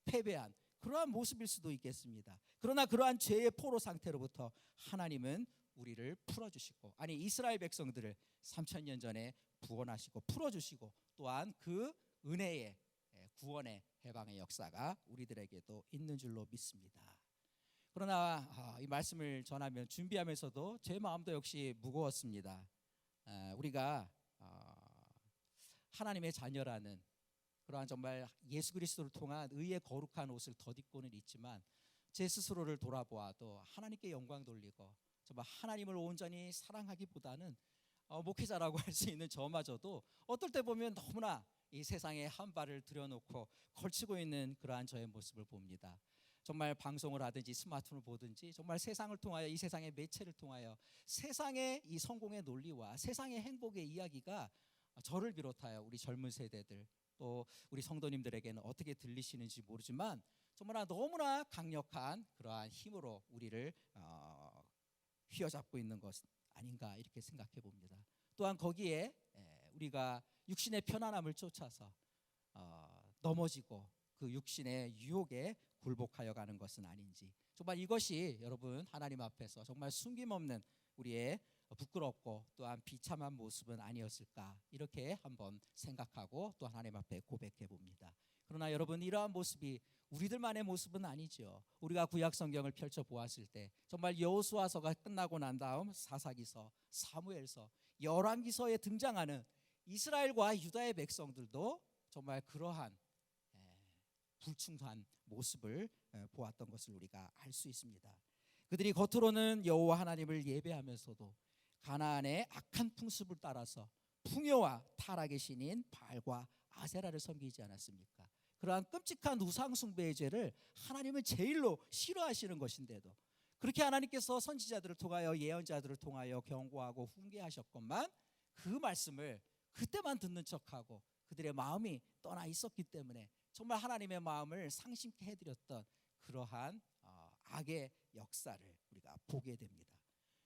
패배한 그러한 모습일 수도 있겠습니다. 그러나 그러한 죄의 포로 상태로부터 하나님은 우리를 풀어주시고 아니 이스라엘 백성들을 3000년 전에 구원하시고 풀어주시고 또한 그 은혜의 구원의 해방의 역사가 우리들에게도 있는 줄로 믿습니다. 그러나 이 말씀을 전하면 준비하면서도 제 마음도 역시 무거웠습니다. 우리가 하나님의 자녀라는 그러한 정말 예수 그리스도를 통한 의의 거룩한 옷을 덧입고는 있지만 제 스스로를 돌아보아도 하나님께 영광 돌리고 정말 하나님을 온전히 사랑하기보다는 목회자라고 할 수 있는 저마저도 어떨 때 보면 너무나 이 세상에 한 발을 들여놓고 걸치고 있는 그러한 저의 모습을 봅니다. 정말 방송을 하든지 스마트폰을 보든지 정말 세상을 통하여, 이 세상의 매체를 통하여 세상의 이 성공의 논리와 세상의 행복의 이야기가 저를 비롯하여 우리 젊은 세대들, 또 우리 성도님들에게는 어떻게 들리시는지 모르지만 정말 너무나 강력한 그러한 힘으로 우리를 휘어잡고 있는 것 아닌가, 이렇게 생각해 봅니다. 또한 거기에 우리가 육신의 편안함을 쫓아서 넘어지고 그 육신의 유혹에 굴복하여 가는 것은 아닌지, 정말 이것이 여러분 하나님 앞에서 정말 숨김없는 우리의 부끄럽고 또한 비참한 모습은 아니었을까, 이렇게 한번 생각하고 또 하나님 앞에 고백해 봅니다. 그러나 여러분, 이러한 모습이 우리들만의 모습은 아니죠. 우리가 구약 성경을 펼쳐 보았을 때 정말 여호수아서가 끝나고 난 다음 사사기서, 사무엘서, 열왕기서에 등장하는 이스라엘과 유다의 백성들도 정말 그러한 불충한 모습을 보았던 것을 우리가 알 수 있습니다. 그들이 겉으로는 여호와 하나님을 예배하면서도 가나안의 악한 풍습을 따라서 풍요와 타락의 신인 바알과 아세라를 섬기지 않았습니까? 그러한 끔찍한 우상 숭배의 죄를 하나님은 제일로 싫어하시는 것인데도 그렇게 하나님께서 선지자들을 통하여, 예언자들을 통하여 경고하고 훈계하셨건만 그 말씀을 그때만 듣는 척하고 그들의 마음이 떠나 있었기 때문에 정말 하나님의 마음을 상심케 해드렸던 그러한 악의 역사를 우리가 보게 됩니다.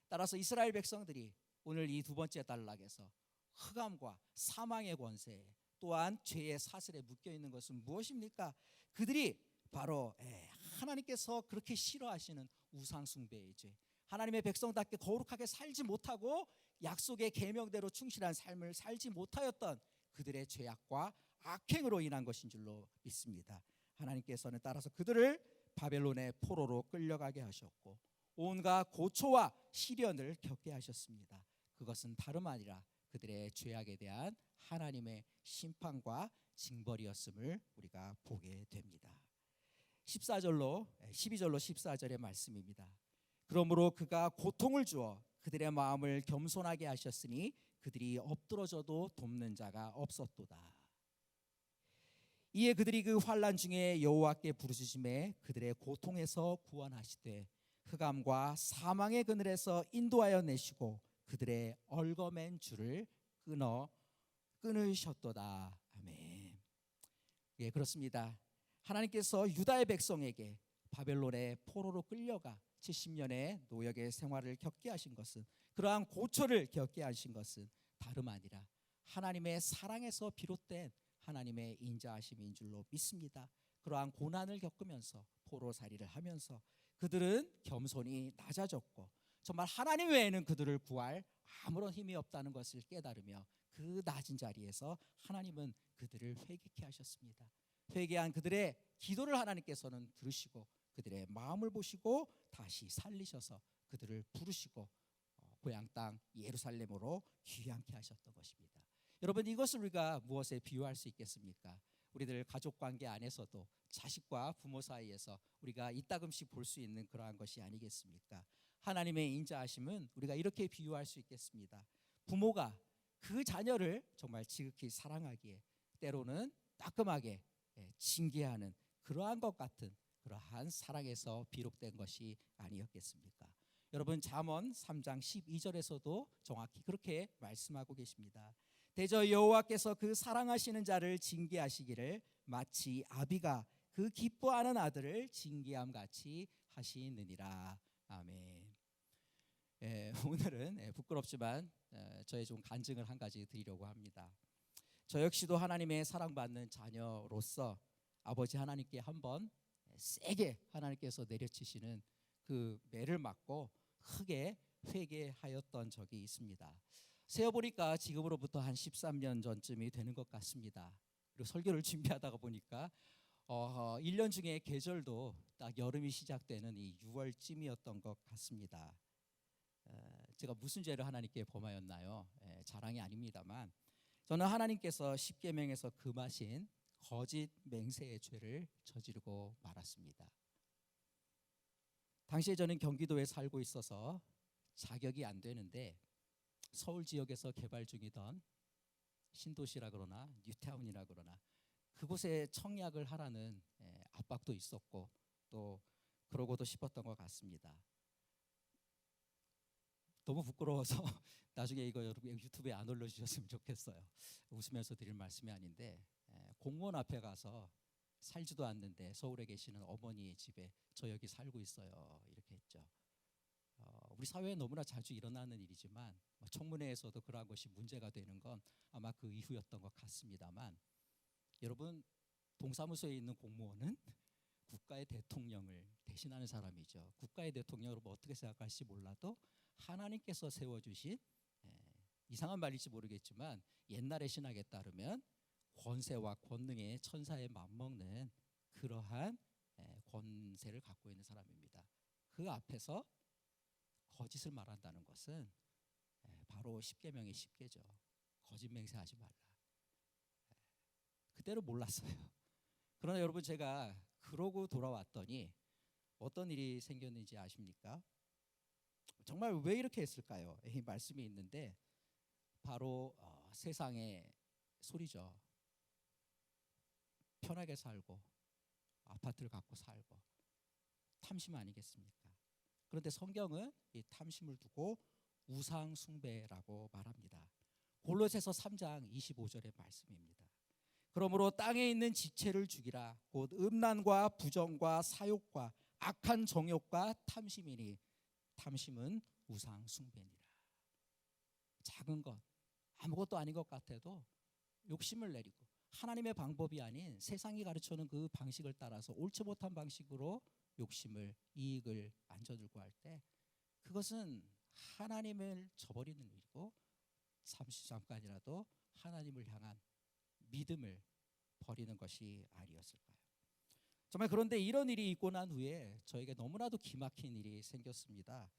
따라서 이스라엘 백성들이 오늘 이 두 번째 단락에서 흑암과 사망의 권세, 또한 죄의 사슬에 묶여 있는 것은 무엇입니까? 그들이 바로 하나님께서 그렇게 싫어하시는 우상 숭배의 죄, 하나님의 백성답게 거룩하게 살지 못하고 약속의 계명대로 충실한 삶을 살지 못하였던 그들의 죄악과 악행으로 인한 것인 줄로 믿습니다. 하나님께서는 따라서 그들을 바벨론의 포로로 끌려가게 하셨고 온갖 고초와 시련을 겪게 하셨습니다. 그것은 다름 아니라 그들의 죄악에 대한 하나님의 심판과 징벌이었음을 우리가 보게 됩니다. 12절로 14절의 말씀입니다. 그러므로 그가 고통을 주어 그들의 마음을 겸손하게 하셨으니 그들이 엎드러져도 돕는 자가 없었도다. 이에 그들이 그 환난 중에 여호와께 부르짖음에 그들의 고통에서 구원하시되 흑암과 사망의 그늘에서 인도하여 내시고 그들의 얽어맨 줄을 끊으셨도다. 아멘. 예, 그렇습니다. 하나님께서 유다의 백성에게 바벨론의 포로로 끌려가 70년의 노역의 생활을 겪게 하신 것은, 그러한 고초를 겪게 하신 것은 다름 아니라 하나님의 사랑에서 비롯된 하나님의 인자하심인 줄로 믿습니다. 그러한 고난을 겪으면서 포로살이를 하면서 그들은 겸손히 낮아졌고 정말 하나님 외에는 그들을 구할 아무런 힘이 없다는 것을 깨달으며 그 낮은 자리에서 하나님은 그들을 회개케 하셨습니다. 회개한 그들의 기도를 하나님께서는 들으시고 그들의 마음을 보시고 다시 살리셔서 그들을 부르시고 고향 땅 예루살렘으로 귀향케 하셨던 것입니다. 여러분, 이것을 우리가 무엇에 비유할 수 있겠습니까? 우리들 가족관계 안에서도 자식과 부모 사이에서 우리가 이따금씩 볼 수 있는 그러한 것이 아니겠습니까? 하나님의 인자하심은 우리가 이렇게 비유할 수 있겠습니다. 부모가 그 자녀를 정말 지극히 사랑하기에 때로는 따끔하게 징계하는 그러한 것 같은 그러한 사랑에서 비롯된 것이 아니었겠습니까? 여러분, 잠언 3장 12절에서도 정확히 그렇게 말씀하고 계십니다. 대저 여호와께서 그 사랑하시는 자를 징계하시기를 마치 아비가 그 기뻐하는 아들을 징계함 같이 하시느니라. 아멘. 오늘은 부끄럽지만 저의 좀 간증을 한 가지 드리려고 합니다. 저 역시도 하나님의 사랑받는 자녀로서 아버지 하나님께 한번 세게 하나님께서 내려치시는 그 매를 맞고 크게 회개하였던 적이 있습니다. 세어보니까 지금으로부터 한 13년 전쯤이 되는 것 같습니다. 그리고 설교를 준비하다가 보니까 1년 중에 계절도 딱 여름이 시작되는 이 6월쯤이었던 것 같습니다. 제가 무슨 죄를 하나님께 범하였나요? 자랑이 아닙니다만 저는 하나님께서 십계명에서 금하신 거짓 맹세의 죄를 저지르고 말았습니다. 당시에 저는 경기도에 살고 있어서 자격이 안 되는데 서울 지역에서 개발 중이던 신도시라 그러나 뉴타운이라 그러나 그곳에 청약을 하라는 압박도 있었고 또 그러고도 싶었던 것 같습니다. 너무 부끄러워서 나중에 이거 여러분 유튜브에 안 올려주셨으면 좋겠어요. 웃으면서 드릴 말씀이 아닌데 공무원 앞에 가서 살지도 않는데 서울에 계시는 어머니 집에 저 여기 살고 있어요 이렇게 했죠. 우리 사회에 너무나 자주 일어나는 일이지만 청문회에서도 그러한 것이 문제가 되는 건 아마 그 이후였던 것 같습니다만 여러분 동사무소에 있는 공무원은 국가의 대통령을 대신하는 사람이죠. 국가의 대통령 여러분 어떻게 생각할지 몰라도 하나님께서 세워주신 이상한 말일지 모르겠지만 옛날의 신학에 따르면 권세와 권능의 천사에 맞먹는 그러한 권세를 갖고 있는 사람입니다. 그 앞에서 거짓을 말한다는 것은 바로 십계명의 10계죠. 거짓 맹세하지 말라. 그때는 몰랐어요. 그러나 여러분 제가 그러고 돌아왔더니 어떤 일이 생겼는지 아십니까? 정말 왜 이렇게 했을까요? 이 말씀이 있는데 바로 세상의 소리죠. 편하게 살고 아파트를 갖고 살고 탐심 아니겠습니까? 그런데 성경은 이 탐심을 두고 우상 숭배라고 말합니다. 골로새서 3장 25절의 말씀입니다. 그러므로 땅에 있는 지체를 죽이라. 곧 음란과 부정과 사욕과 악한 정욕과 탐심이니 탐심은 우상 숭배니라. 작은 것 아무것도 아닌 것 같아도 욕심을 내리고 하나님의 방법이 아닌 세상이 가르쳐는 그 방식을 따라서 옳지 못한 방식으로 욕심을 이익을 안겨들고 할 때 그것은 하나님을 저버리는 일이고 잠깐이라도 하나님을 향한 믿음을 버리는 것이 아니었을까요? 정말 그런데 이런 일이 있고 난 후에 저에게 너무나도 기막힌 일이 생겼습니다.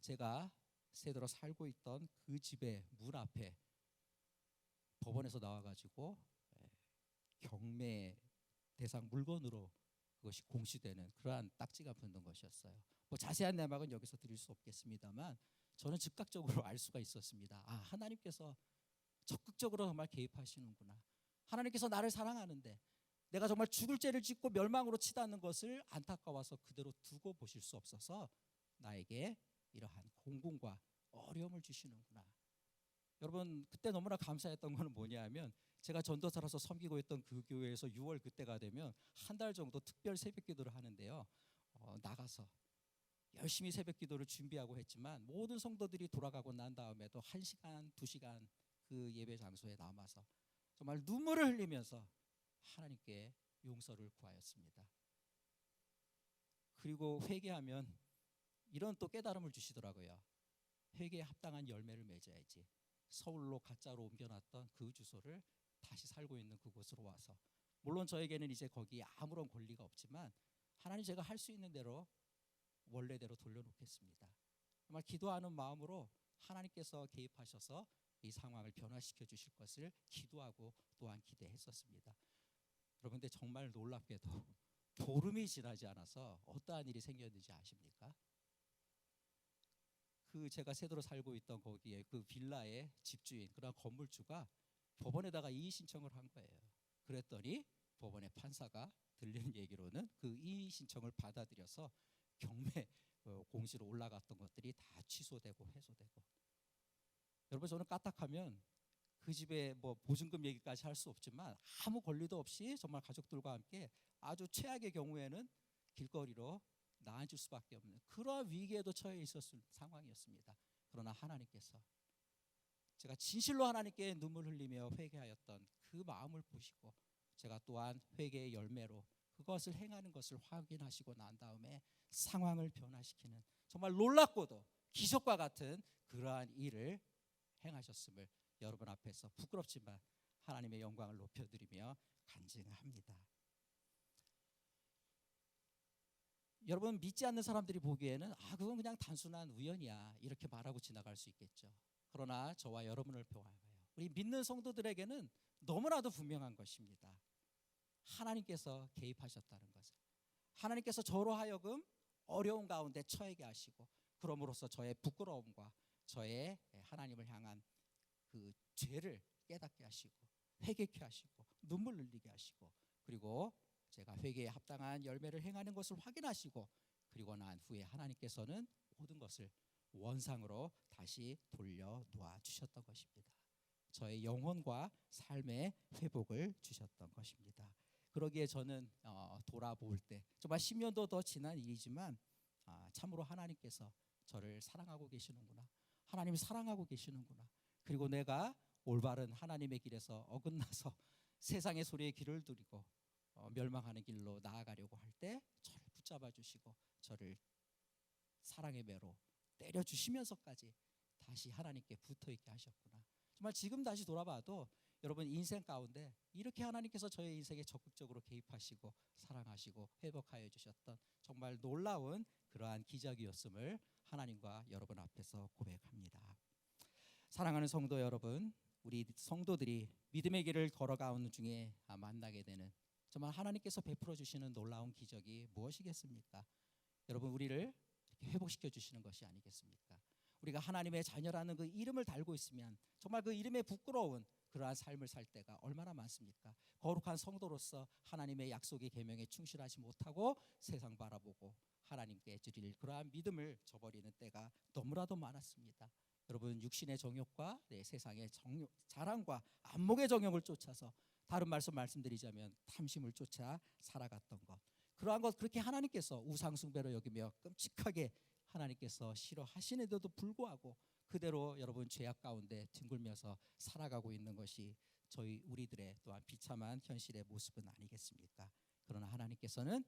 제가 새들어 살고 있던 그 집의 문 앞에 법원에서 나와가지고 경매 대상 물건으로 그것이 공시되는 그러한 딱지가 붙는 것이었어요. 뭐 자세한 내막은 여기서 드릴 수 없겠습니다만 저는 즉각적으로 알 수가 있었습니다. 아, 하나님께서 적극적으로 정말 개입하시는구나. 하나님께서 나를 사랑하는데 내가 정말 죽을 죄를 짓고 멸망으로 치닫는 것을 안타까워서 그대로 두고 보실 수 없어서 나에게 이러한 공공과 어려움을 주시는구나. 여러분 그때 너무나 감사했던 거는 뭐냐면 제가 전도사로서 섬기고 있던 그 교회에서 6월 그때가 되면 한 달 정도 특별 새벽 기도를 하는데요. 나가서 열심히 새벽 기도를 준비하고 했지만 모든 성도들이 돌아가고 난 다음에도 1시간, 2시간 그 예배 장소에 남아서 정말 눈물을 흘리면서 하나님께 용서를 구하였습니다. 그리고 회개하면 이런 또 깨달음을 주시더라고요. 회개에 합당한 열매를 맺어야지. 서울로 가짜로 옮겨놨던 그 주소를 다시 살고 있는 그곳으로 와서 물론 저에게는 이제 거기에 아무런 권리가 없지만 하나님 제가 할 수 있는 대로 원래대로 돌려놓겠습니다. 정말 기도하는 마음으로 하나님께서 개입하셔서 이 상황을 변화시켜 주실 것을 기도하고 또한 기대했었습니다. 여러분 근데 정말 놀랍게도 보름이 지나지 않아서 어떠한 일이 생겼는지 아십니까? 그 제가 새도로 살고 있던 거기에 그 빌라의 집주인 그런 건물주가 법원에다가 이의 신청을 한 거예요. 그랬더니 법원의 판사가 들리는 얘기로는 그 이의 신청을 받아들여서 경매 공시로 올라갔던 것들이 다 취소되고 해소되고. 여러분 저는 까딱하면 그 집에 뭐 보증금 얘기까지 할 수 없지만 아무 권리도 없이 정말 가족들과 함께 아주 최악의 경우에는 길거리로 나앉을 수밖에 없는 그러한 위기에도 처해 있었을 상황이었습니다. 그러나 하나님께서 제가 진실로 하나님께 눈물 흘리며 회개하였던 그 마음을 보시고 제가 또한 회개의 열매로 그것을 행하는 것을 확인하시고 난 다음에 상황을 변화시키는 정말 놀랍고도 기적과 같은 그러한 일을 행하셨음을 여러분 앞에서 부끄럽지만 하나님의 영광을 높여드리며 간증합니다. 여러분 믿지 않는 사람들이 보기에는 그건 그냥 단순한 우연이야 이렇게 말하고 지나갈 수 있겠죠. 그러나 저와 여러분을 보아요. 우리 믿는 성도들에게는 너무나도 분명한 것입니다. 하나님께서 개입하셨다는 것을. 하나님께서 저로 하여금 어려운 가운데 처하게 하시고 그럼으로써 저의 부끄러움과 저의 하나님을 향한 그 죄를 깨닫게 하시고 회개케 하시고 눈물 흘리게 하시고, 그리고 제가 회개에 합당한 열매를 행하는 것을 확인하시고, 그리고 난 후에 하나님께서는 모든 것을 원상으로 다시 돌려 놓아 주셨던 것입니다. 저의 영혼과 삶의 회복을 주셨던 것입니다. 그러기에 저는 돌아볼 때 정말 10년도 더 지난 일이지만 참으로 하나님께서 저를 사랑하고 계시는구나, 하나님이 사랑하고 계시는구나, 그리고 내가 올바른 하나님의 길에서 어긋나서 세상의 소리에 귀를 두리고 멸망하는 길로 나아가려고 할 때 저를 붙잡아 주시고 저를 사랑의 매로 때려 주시면서까지 다시 하나님께 붙어 있게 하셨구나. 정말 지금 다시 돌아봐도 여러분 인생 가운데 이렇게 하나님께서 저의 인생에 적극적으로 개입하시고 사랑하시고 회복하여 주셨던 정말 놀라운 그러한 기적이었음을 하나님과 여러분 앞에서 고백합니다. 사랑하는 성도 여러분, 우리 성도들이 믿음의 길을 걸어가는 중에 만나게 되는 정말 하나님께서 베풀어 주시는 놀라운 기적이 무엇이겠습니까? 여러분, 우리를 이렇게 회복시켜 주시는 것이 아니겠습니까? 우리가 하나님의 자녀라는 그 이름을 달고 있으면 정말 그 이름에 부끄러운 그러한 삶을 살 때가 얼마나 많습니까? 거룩한 성도로서 하나님의 약속의 계명에 충실하지 못하고 세상 바라보고 하나님께 드릴 그러한 믿음을 저버리는 때가 너무나도 많았습니다. 여러분, 육신의 정욕과 세상의 자랑과 안목의 정욕을 쫓아서, 다른 말씀드리자면 탐심을 쫓아 살아갔던 것, 그러한 것 그렇게 하나님께서 우상숭배로 여기며 끔찍하게 하나님께서 싫어하시는데도 불구하고 그대로 여러분 죄악 가운데 뒹굴면서 살아가고 있는 것이 우리들의 또한 비참한 현실의 모습은 아니겠습니까? 그러나 하나님께서는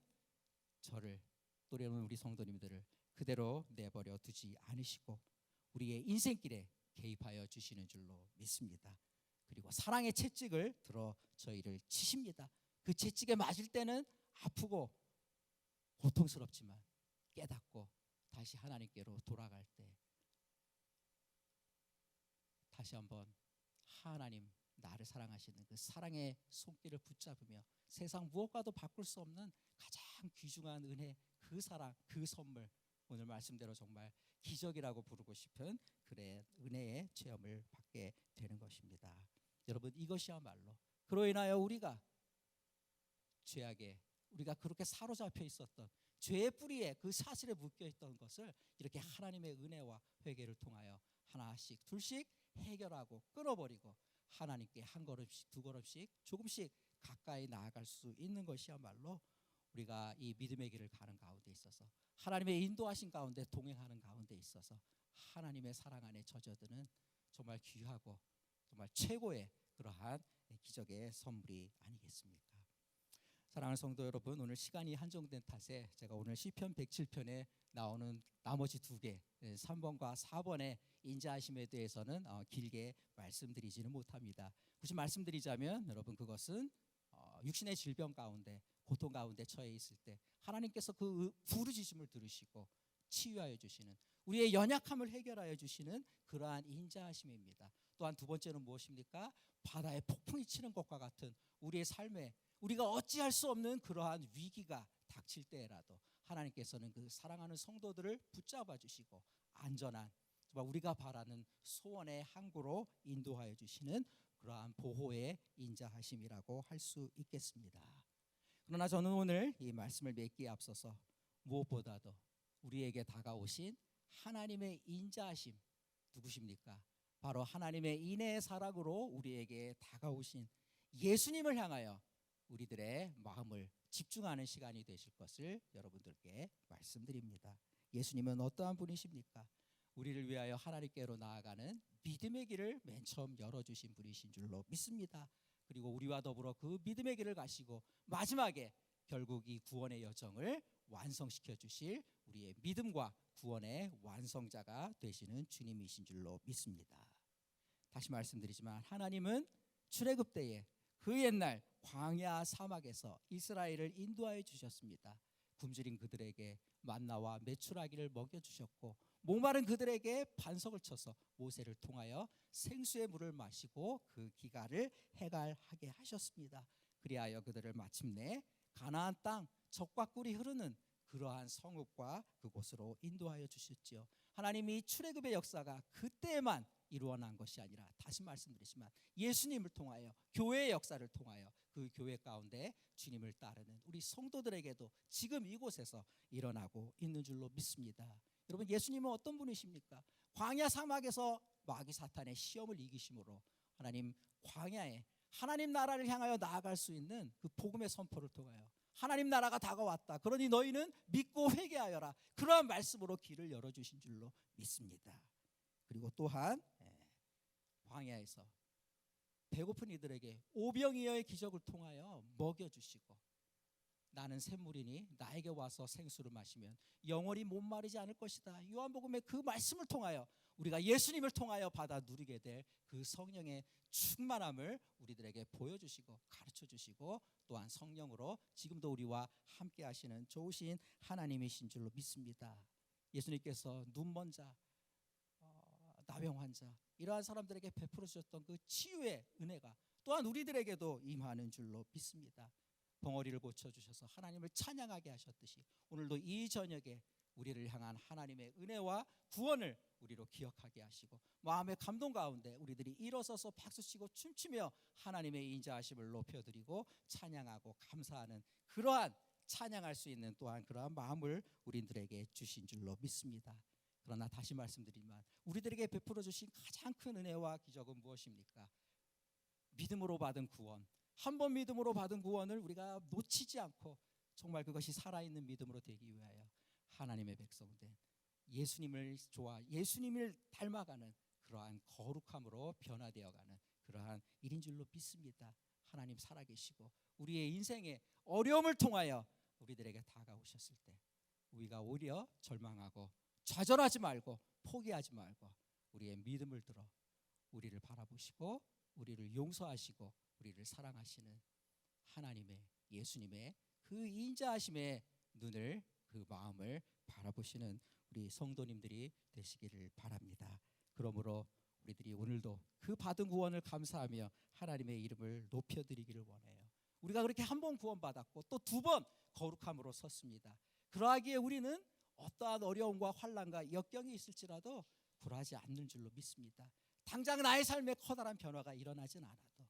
저를, 또래는 우리 성도님들을 그대로 내버려 두지 않으시고 우리의 인생길에 개입하여 주시는 줄로 믿습니다. 그리고 사랑의 채찍을 들어 저희를 치십니다. 그 채찍에 맞을 때는 아프고 고통스럽지만 깨닫고 다시 하나님께로 돌아갈 때 다시 한번 하나님, 나를 사랑하시는 그 사랑의 손길을 붙잡으며 세상 무엇과도 바꿀 수 없는 가장 귀중한 은혜, 그 사랑, 그 선물, 오늘 말씀대로 정말 기적이라고 부르고 싶은 그의 은혜의 체험을 받게 되는 것입니다. 여러분, 이것이야말로 그로 인하여 우리가 죄악에 우리가 그렇게 사로잡혀 있었던 죄의 뿌리에 그 사슬에 묶여 있던 것을 이렇게 하나님의 은혜와 회개를 통하여 하나씩 둘씩 해결하고 끊어버리고 하나님께 한 걸음씩 두 걸음씩 조금씩 가까이 나아갈 수 있는 것이야말로 우리가 이 믿음의 길을 가는 가운데 있어서 하나님의 인도하신 가운데 동행하는 가운데 있어서 하나님의 사랑 안에 젖어드는 정말 귀하고 정말 최고의 그러한 기적의 선물이 아니겠습니까? 사랑하는 성도 여러분, 오늘 시간이 한정된 탓에 제가 오늘 시편 107편에 나오는 나머지 두 개 3번과 4번의 인자하심에 대해서는 길게 말씀드리지는 못합니다. 굳이 말씀드리자면 여러분, 그것은 육신의 질병 가운데 고통 가운데 처해 있을 때 하나님께서 그 부르짖음을 들으시고 치유하여 주시는, 우리의 연약함을 해결하여 주시는 그러한 인자하심입니다. 또한 두 번째는 무엇입니까? 바다에 폭풍이 치는 것과 같은 우리의 삶에 우리가 어찌할 수 없는 그러한 위기가 닥칠 때라도 하나님께서는 그 사랑하는 성도들을 붙잡아 주시고 안전한, 정말 우리가 바라는 소원의 항구로 인도하여 주시는 그러한 보호의 인자하심이라고 할 수 있겠습니다. 그러나 저는 오늘 이 말씀을 맺기에 앞서서 무엇보다도 우리에게 다가오신 하나님의 인자하심, 누구십니까? 바로 하나님의 인애의 사랑으로 우리에게 다가오신 예수님을 향하여 우리들의 마음을 집중하는 시간이 되실 것을 여러분들께 말씀드립니다. 예수님은 어떠한 분이십니까? 우리를 위하여 하나님께로 나아가는 믿음의 길을 맨 처음 열어주신 분이신 줄로 믿습니다. 그리고 우리와 더불어 그 믿음의 길을 가시고 마지막에 결국 이 구원의 여정을 완성시켜 주실 우리의 믿음과 구원의 완성자가 되시는 주님이신 줄로 믿습니다. 다시 말씀드리지만 하나님은 출애굽 때에 그 옛날 광야 사막에서 이스라엘을 인도하여 주셨습니다. 굶주린 그들에게 만나와 메추라기를 먹여주셨고 목마른 그들에게 반석을 쳐서 모세를 통하여 생수의 물을 마시고 그 기갈을 해갈하게 하셨습니다. 그리하여 그들을 마침내 가나안 땅 젖과 꿀이 흐르는 그러한 성읍과 그곳으로 인도하여 주셨지요. 하나님이 출애굽의 역사가 그때에만 이루어난 것이 아니라, 다시 말씀드리지만 예수님을 통하여, 교회의 역사를 통하여 그 교회 가운데 주님을 따르는 우리 성도들에게도 지금 이곳에서 일어나고 있는 줄로 믿습니다. 여러분, 예수님은 어떤 분이십니까? 광야 사막에서 마귀 사탄의 시험을 이기심으로 하나님 광야에 하나님 나라를 향하여 나아갈 수 있는 그 복음의 선포를 통하여 하나님 나라가 다가왔다, 그러니 너희는 믿고 회개하여라, 그러한 말씀으로 길을 열어주신 줄로 믿습니다. 그리고 또한 광야에서 배고픈 이들에게 오병이어의 기적을 통하여 먹여주시고, 나는 샘물이니 나에게 와서 생수를 마시면 영원히 목마르지 않을 것이다, 요한복음의 그 말씀을 통하여 우리가 예수님을 통하여 받아 누리게 될 그 성령의 충만함을 우리들에게 보여주시고 가르쳐주시고, 또한 성령으로 지금도 우리와 함께 하시는 좋으신 하나님이신 줄로 믿습니다. 예수님께서 눈먼 자, 나병 환자, 이러한 사람들에게 베풀어 주셨던 그 치유의 은혜가 또한 우리들에게도 임하는 줄로 믿습니다. 벙어리를 고쳐주셔서 하나님을 찬양하게 하셨듯이 오늘도 이 저녁에 우리를 향한 하나님의 은혜와 구원을 우리로 기억하게 하시고, 마음의 감동 가운데 우리들이 일어서서 박수치고 춤추며 하나님의 인자하심을 높여드리고 찬양하고 감사하는, 그러한 찬양할 수 있는 또한 그러한 마음을 우리들에게 주신 줄로 믿습니다. 그러나 다시 말씀드리지만 우리들에게 베풀어 주신 가장 큰 은혜와 기적은 무엇입니까? 믿음으로 받은 구원, 한 번 믿음으로 받은 구원을 우리가 놓치지 않고 정말 그것이 살아있는 믿음으로 되기 위하여 하나님의 백성된 예수님을 예수님을 닮아가는 그러한 거룩함으로 변화되어가는 그러한 일인 줄로 믿습니다. 하나님 살아계시고 우리의 인생의 어려움을 통하여 우리들에게 다가오셨을 때 우리가 오히려 절망하고 좌절하지 말고 포기하지 말고 우리의 믿음을 들어 우리를 바라보시고 우리를 용서하시고 우리를 사랑하시는 하나님의, 예수님의 그 인자하심의 눈을, 그 마음을 바라보시는 우리 성도님들이 되시기를 바랍니다. 그러므로 우리들이 오늘도 그 받은 구원을 감사하며 하나님의 이름을 높여드리기를 원해요. 우리가 그렇게 한 번 구원받았고 또 두 번 거룩함으로 섰습니다. 그러하기에 우리는 어떠한 어려움과 환난과 역경이 있을지라도 굴하지 않는 줄로 믿습니다. 당장 나의 삶에 커다란 변화가 일어나진 않아도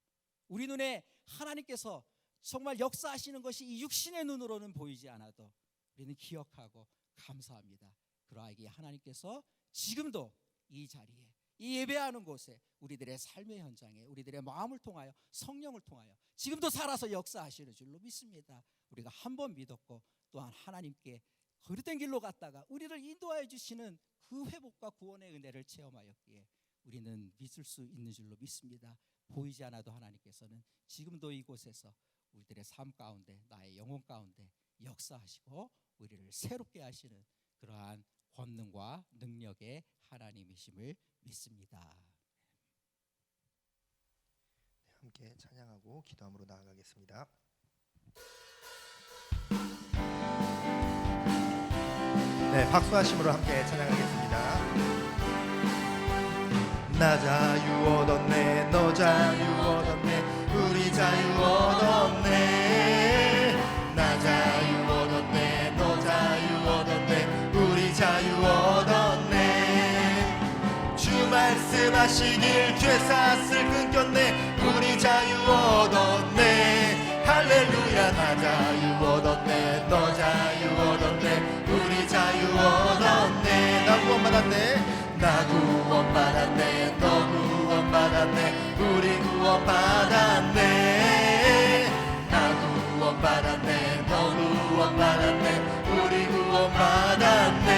우리 눈에 하나님께서 정말 역사하시는 것이 이 육신의 눈으로는 보이지 않아도 우리는 기억하고 감사합니다. 그러하기에 하나님께서 지금도 이 자리에, 이 예배하는 곳에, 우리들의 삶의 현장에, 우리들의 마음을 통하여, 성령을 통하여 지금도 살아서 역사하시는 줄로 믿습니다. 우리가 한 번 믿었고 또한 하나님께 그릇된 길로 갔다가 우리를 인도하여 주시는 그 회복과 구원의 은혜를 체험하였기에 우리는 믿을 수 있는 줄로 믿습니다. 보이지 않아도 하나님께서는 지금도 이곳에서 우리들의 삶 가운데, 나의 영혼 가운데 역사하시고 우리를 새롭게 하시는 그러한 권능과 능력의 하나님이심을 믿습니다. 함께 찬양하고 기도함으로 나아가겠습니다. 네, 박수하심으로 함께 찬양하겠습니다. 나 자유 얻었네, 너 자유 얻었네, 우리 자유 얻었네. 나 자유 얻었네, 너 자유 얻었네, 우리 자유 얻었네. 주 말씀하시길 죄사슬 끊겼네, 우리 자유 얻었네. 할렐루야. 나 자유 얻었네, 너 자유 얻었네, 우리 자유 얻었네. 나 구원받았네, 나 구원받았네, 너 구원받았네, 우리 구원받았네. 나 구원받았네, 너 구원받았네, 우리 구원받았네.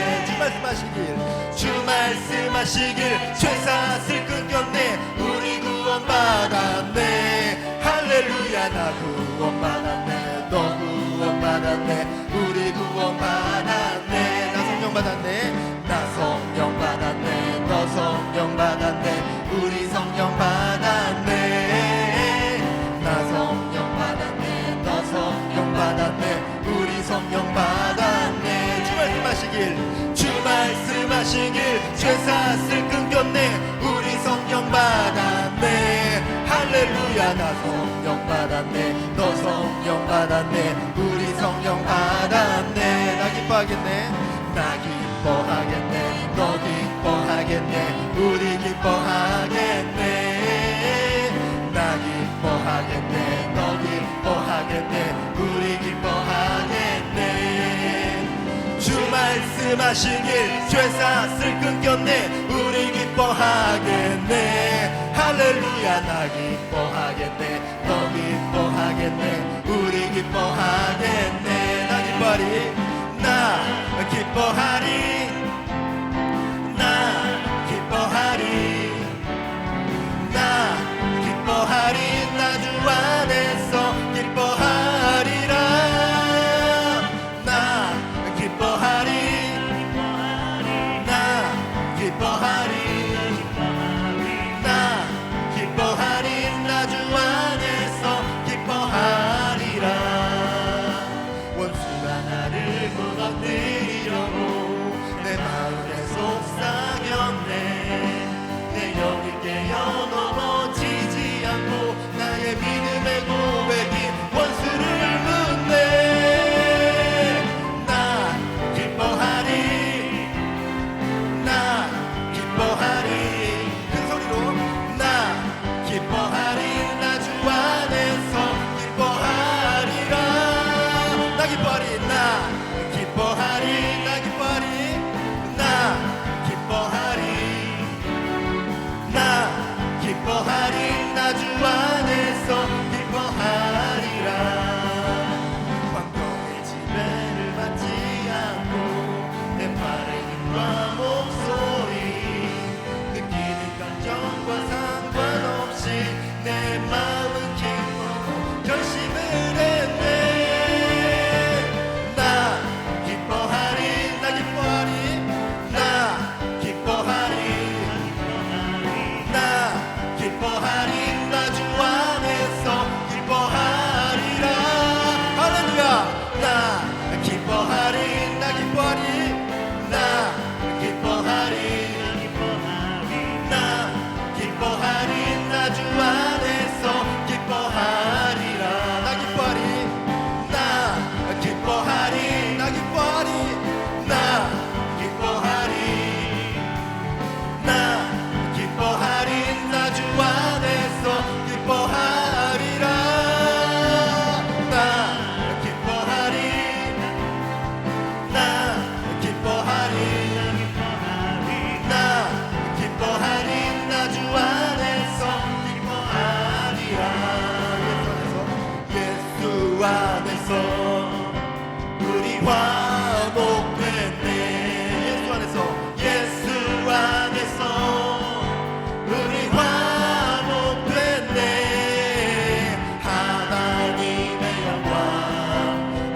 주 말씀하시길 죄사슬 끊겼네, 우리 구원받았네. 할렐루야. 나 구원받았네, 너 구원받았네, 우리 구원받았네. 나 성령 받았네, 나 성령 받았네, 너 성령 받았네, 우리 성령 받았네. 나 성령 받았네, 너 성령 받았네, 우리 성령 받았네. 주 말씀하시길 죄사슬 끊겼네, 우리 성령 받았네. 할렐루야. 나 성령 받았네, 너 성령 받았네, 우리 성령 받았네. 나 기뻐하겠네, 나 기뻐하겠네, 너 기뻐하겠네, 우리 기뻐하겠네. 말씀하신 일 죄사슬 끊겼네. 우리 기뻐하겠네. 할렐루야. 나 기뻐하겠네. 너 기뻐하겠네. 우리 기뻐하겠네. 나 기뻐하리. 나 기뻐하리. 나 기뻐하리. 나 기뻐하리. 나 주 안에서 기뻐하리라. 나 기뻐하리. 나 기뻐하리. 나 기뻐하리. 나 주 안에서 기뻐하리라. 원수가 나를 무너뜨리려고 내 마음에 속삭였네. 내 영이 깨어 넘어지지 않고 나의 믿음의 고백인 원수를 묻네. 나 기뻐하리. 나 기뻐하리. 큰 소리로 나 기뻐하리. 나 주 안에서 기뻐하리라. 나 기뻐하리. 나 기뻐하리. 나 기뻐하리. 나 기뻐하리. 나 기뻐하리. 나 주 안에서 기뻐하리라. 광경의 지배를 받지 않고 내 팔의 힘과 목소리 느끼는 감정과 상관없이 내 마음은 기뻐 결심을 했네. 나 기뻐하리. 나 기뻐하리. 나 기뻐하리. 나 기뻐하리. 나 주 안에서 기뻐하리라. 할렐루야. 나 기뻐하리. 나 기뻐하리. 나 기뻐하리. 나 기뻐하리. 나 주 안에서 기뻐하리라. 나 기뻐하리. 나 기뻐하리. 나 기뻐하리. 나 기뻐하리. 나 기뻐하리. 나 주 안에서 기뻐하리라. 나 기뻐하리. 나 기뻐하리. 나 기뻐하리. 나 주 안에서 기뻐하리라. 예수 안에서 우리 화목됐네. 예수 안에서 예수 안에서 우리 화목됐네. 하나님의 영광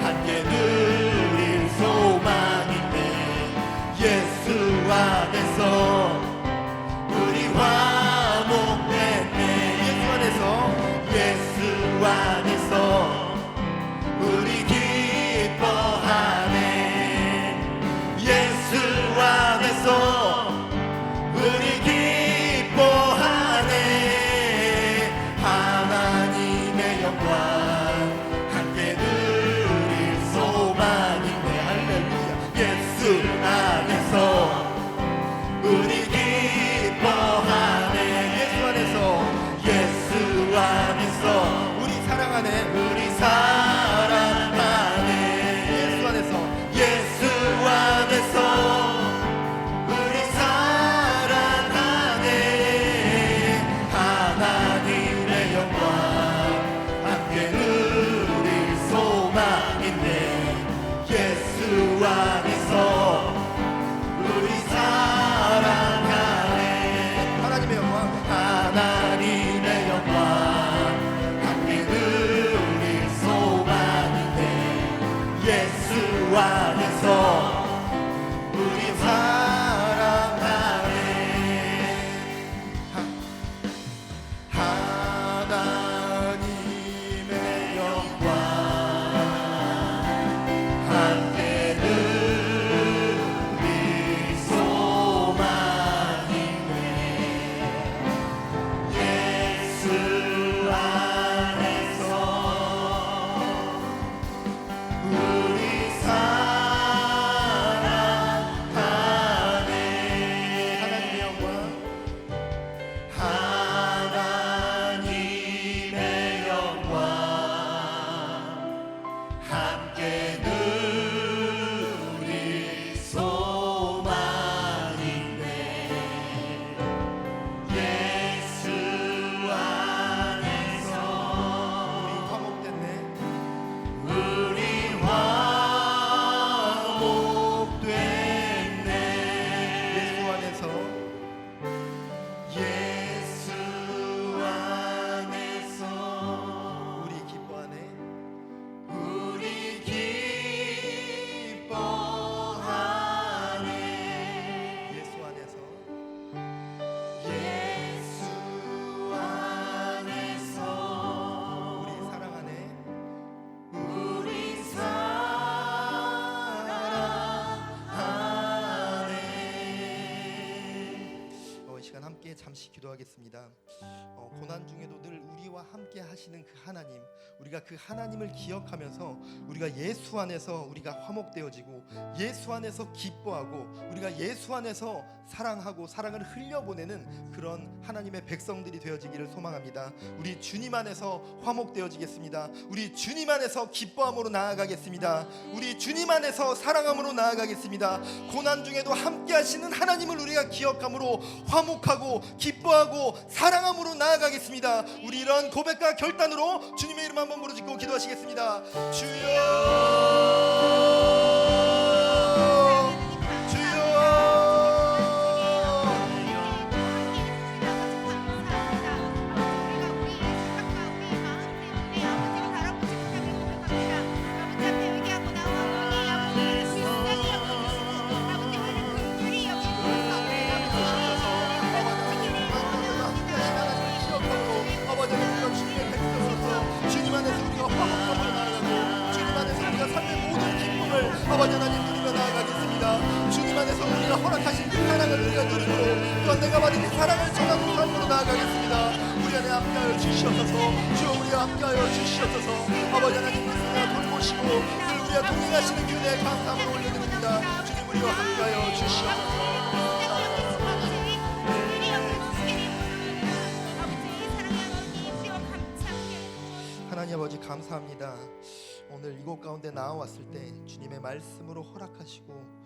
함께 누릴 소망인데 예수 안에서 우리 화목됐네. 예수 안에서 예수 안에서 우리 기뻐하네. 예수 안에서 우리 기뻐하네. 하나님의 영광 함께 누릴 소망인데 할렐루야. 예수 안에서 우리 기뻐하네. 예수 안에서 예수 안에서 우리 사랑하네. 우리 사랑하네. 예수 안에서 예수 안에서 우리 사랑하네. 하나님의 영광 함께 누릴 소망인데 예수 안에서 우리 사랑하네. 하나님의 영광 하나님의 영광 함께 누릴 소망인데 예수 안에서 우리 사랑하네. 하나님의 영광 함께 누릴 소망이네. 예수 안에서 우리 사랑하네. 하나님의 영광 하나님의 영광 함께 누릴 소 잠시 기도하겠습니다. 고난 중에도 늘 우리와 함께 하시는 그 하나님, 우리가 그 하나님을 기억하면서 우리가 예수 안에서 우리가 화목되어지고 예수 안에서 기뻐하고 우리가 예수 안에서 사랑하고 사랑을 흘려보내는 그런 하나님의 백성들이 되어지기를 소망합니다. 우리 주님 안에서 화목되어지겠습니다. 우리 주님 안에서 기뻐함으로 나아가겠습니다. 우리 주님 안에서 사랑함으로 나아가겠습니다. 고난 중에도 함께 하시는 하나님을 우리가 기억함으로 화목하고 기뻐하고 사랑함으로 나아가겠습니다. 우리 이런 고백과 결단으로 주님의 이름 한번 부르짖고 기도하시겠습니다. 아버지 하나님 누리며 나아가겠습니다. 주님 안에서 우리가 허락하신 그 사랑을 우리가 누리고 또한 내가 받은 그 사랑을 전하는 삶으로 나아가겠습니다. 우리 안에 함께하여 주시옵소서. 주여 우리와 함께하여 주시옵소서. 아버지 하나님 우리가 돌보시고 늘 우리와 동행하시는 그 은혜에 감사함을 올려드립니다. 주님 우리와 함께하여 주시옵소서. 하나님 아버지 감사합니다. 오늘 이곳 가운데 나와왔을 때 주님의 말씀으로 허락하시고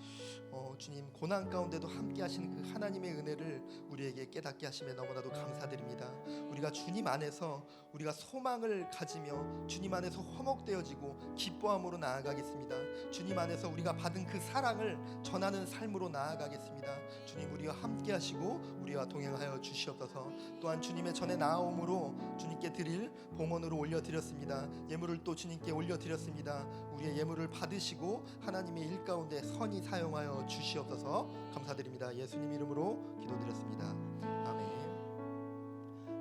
주님 고난 가운데도 함께 하시는 그 하나님의 은혜를 우리에게 깨닫게 하심에 너무나도 감사드립니다. 우리가 주님 안에서 우리가 소망을 가지며 주님 안에서 화목되어지고 기뻐함으로 나아가겠습니다. 주님 안에서 우리가 받은 그 사랑을 전하는 삶으로 나아가겠습니다. 주님 우리와 함께 하시고 우리와 동행하여 주시옵소서. 또한 주님의 전에 나아옴으로 주님께 드릴 봉헌으로 올려드렸습니다. 예물을 또 주님께 올려드렸습니다. 우리의 예물을 받으시고 하나님의 일 가운데 선히 사용하여 주시옵소서. 감사드립니다. 예수님 이름으로 기도드렸습니다. 아멘.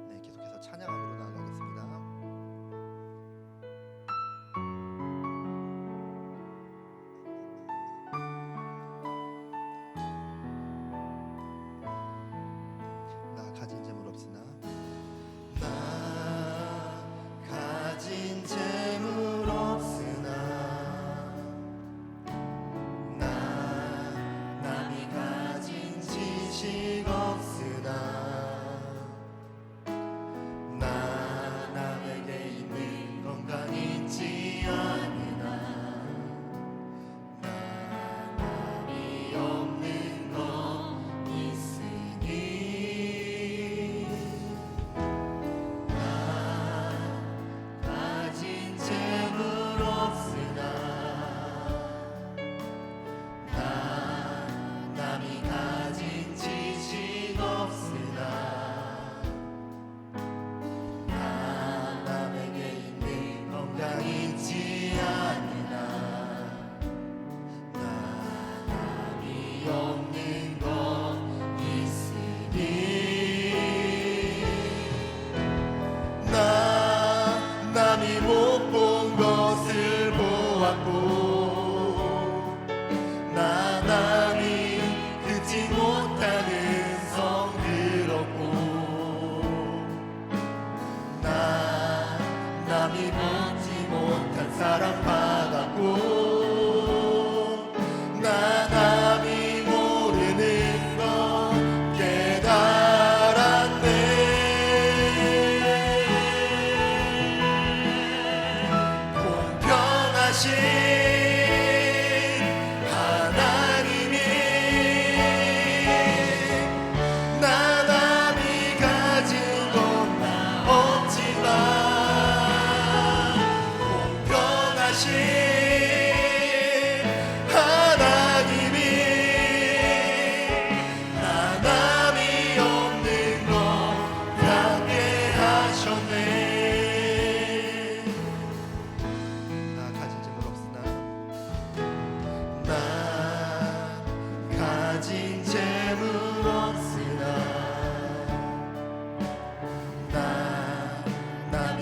네, 계속해서 찬양함으로 나아가겠습니다. 나 가진 재물 없으나 나 가진 재물 없으나 남이 가진 지식 없으나 나 남에게 있는 건강 있지 않으나 나 남이 없는 것 있으니 나 가진 재물 없으나 남이 가진 지식 없으나 나 남에게 있는 건강 있지 않으나 나 남이 없는 것 있으니 나 남이 못 본 것을 보았고 나 남이 듣지 못하는 성 들었고 나 남이 보지 못한 사랑 받았고 나 남이 모르는 것 깨달았네. 공평하신 나 남이 가진 건 나 없지만 공평하신 하나님이 나 남이 없는 것 갖게 하셨네. 나 가진 재물 없으나 나 가진 재물 없으나 나 남이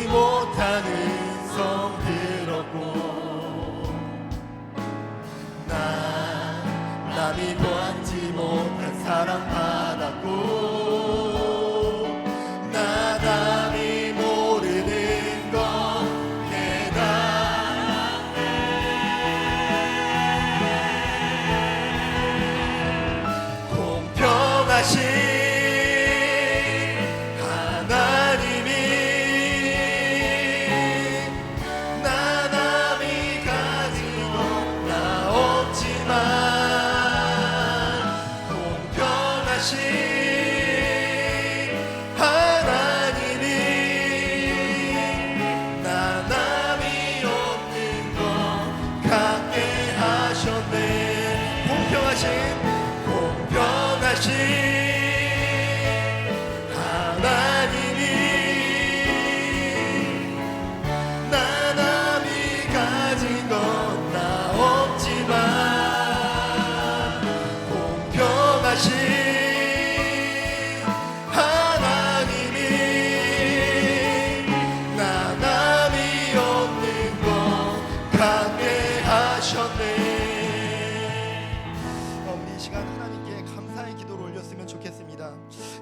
못한 은성 들었고 나 남이 보지 못한 사랑 받았고 나 남이 모르는 것 깨달았네. 공평하신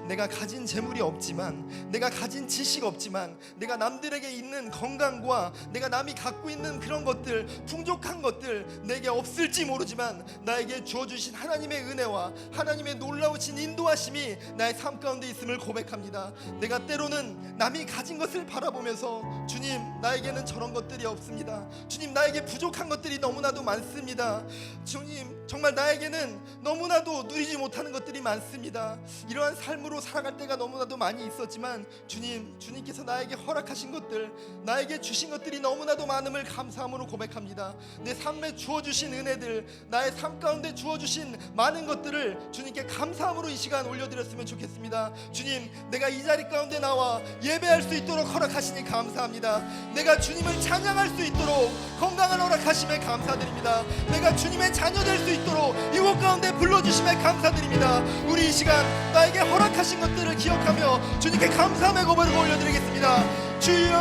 내가 가진 재물이 없지만, 내가 가진 지식 없지만, 내가 남들에게 있는 건강과 내가 남이 갖고 있는 그런 것들, 풍족한 것들 내게 없을지 모르지만 나에게 주어주신 하나님의 은혜와 하나님의 놀라우신 인도하심이 나의 삶 가운데 있음을 고백합니다. 내가 때로는 남이 가진 것을 바라보면서 주님, 나에게는 저런 것들이 없습니다. 주님, 나에게 부족한 것들이 너무나도 많습니다. 주님, 정말 나에게는 너무나도 누리지 못하는 것들이 많습니다. 이러한 삶으로 살아갈 때가 너무나도 많이 있었지만 주님께서 나에게 허락하신 것들, 나에게 주신 것들이 너무나도 많음을 감사함으로 고백합니다. 내 삶에 주어주신 은혜들, 나의 삶 가운데 주어주신 많은 것들을 주님께 감사함으로 이 시간 올려드렸으면 좋겠습니다. 주님, 내가 이 자리 가운데 나와 예배할 수 있도록 허락하시니 감사합니다. 내가 주님을 찬양할 수 있도록 건강을 허락하심에 감사드립니다. 내가 주님의 자녀 될 수 있도록 이곳 가운데 불러주심에 감사드립니다. 우리 이 시간 나에게 허락하신 것들을 기억하며 주님께 감사함의 고백을 올려드리겠습니다. 주여,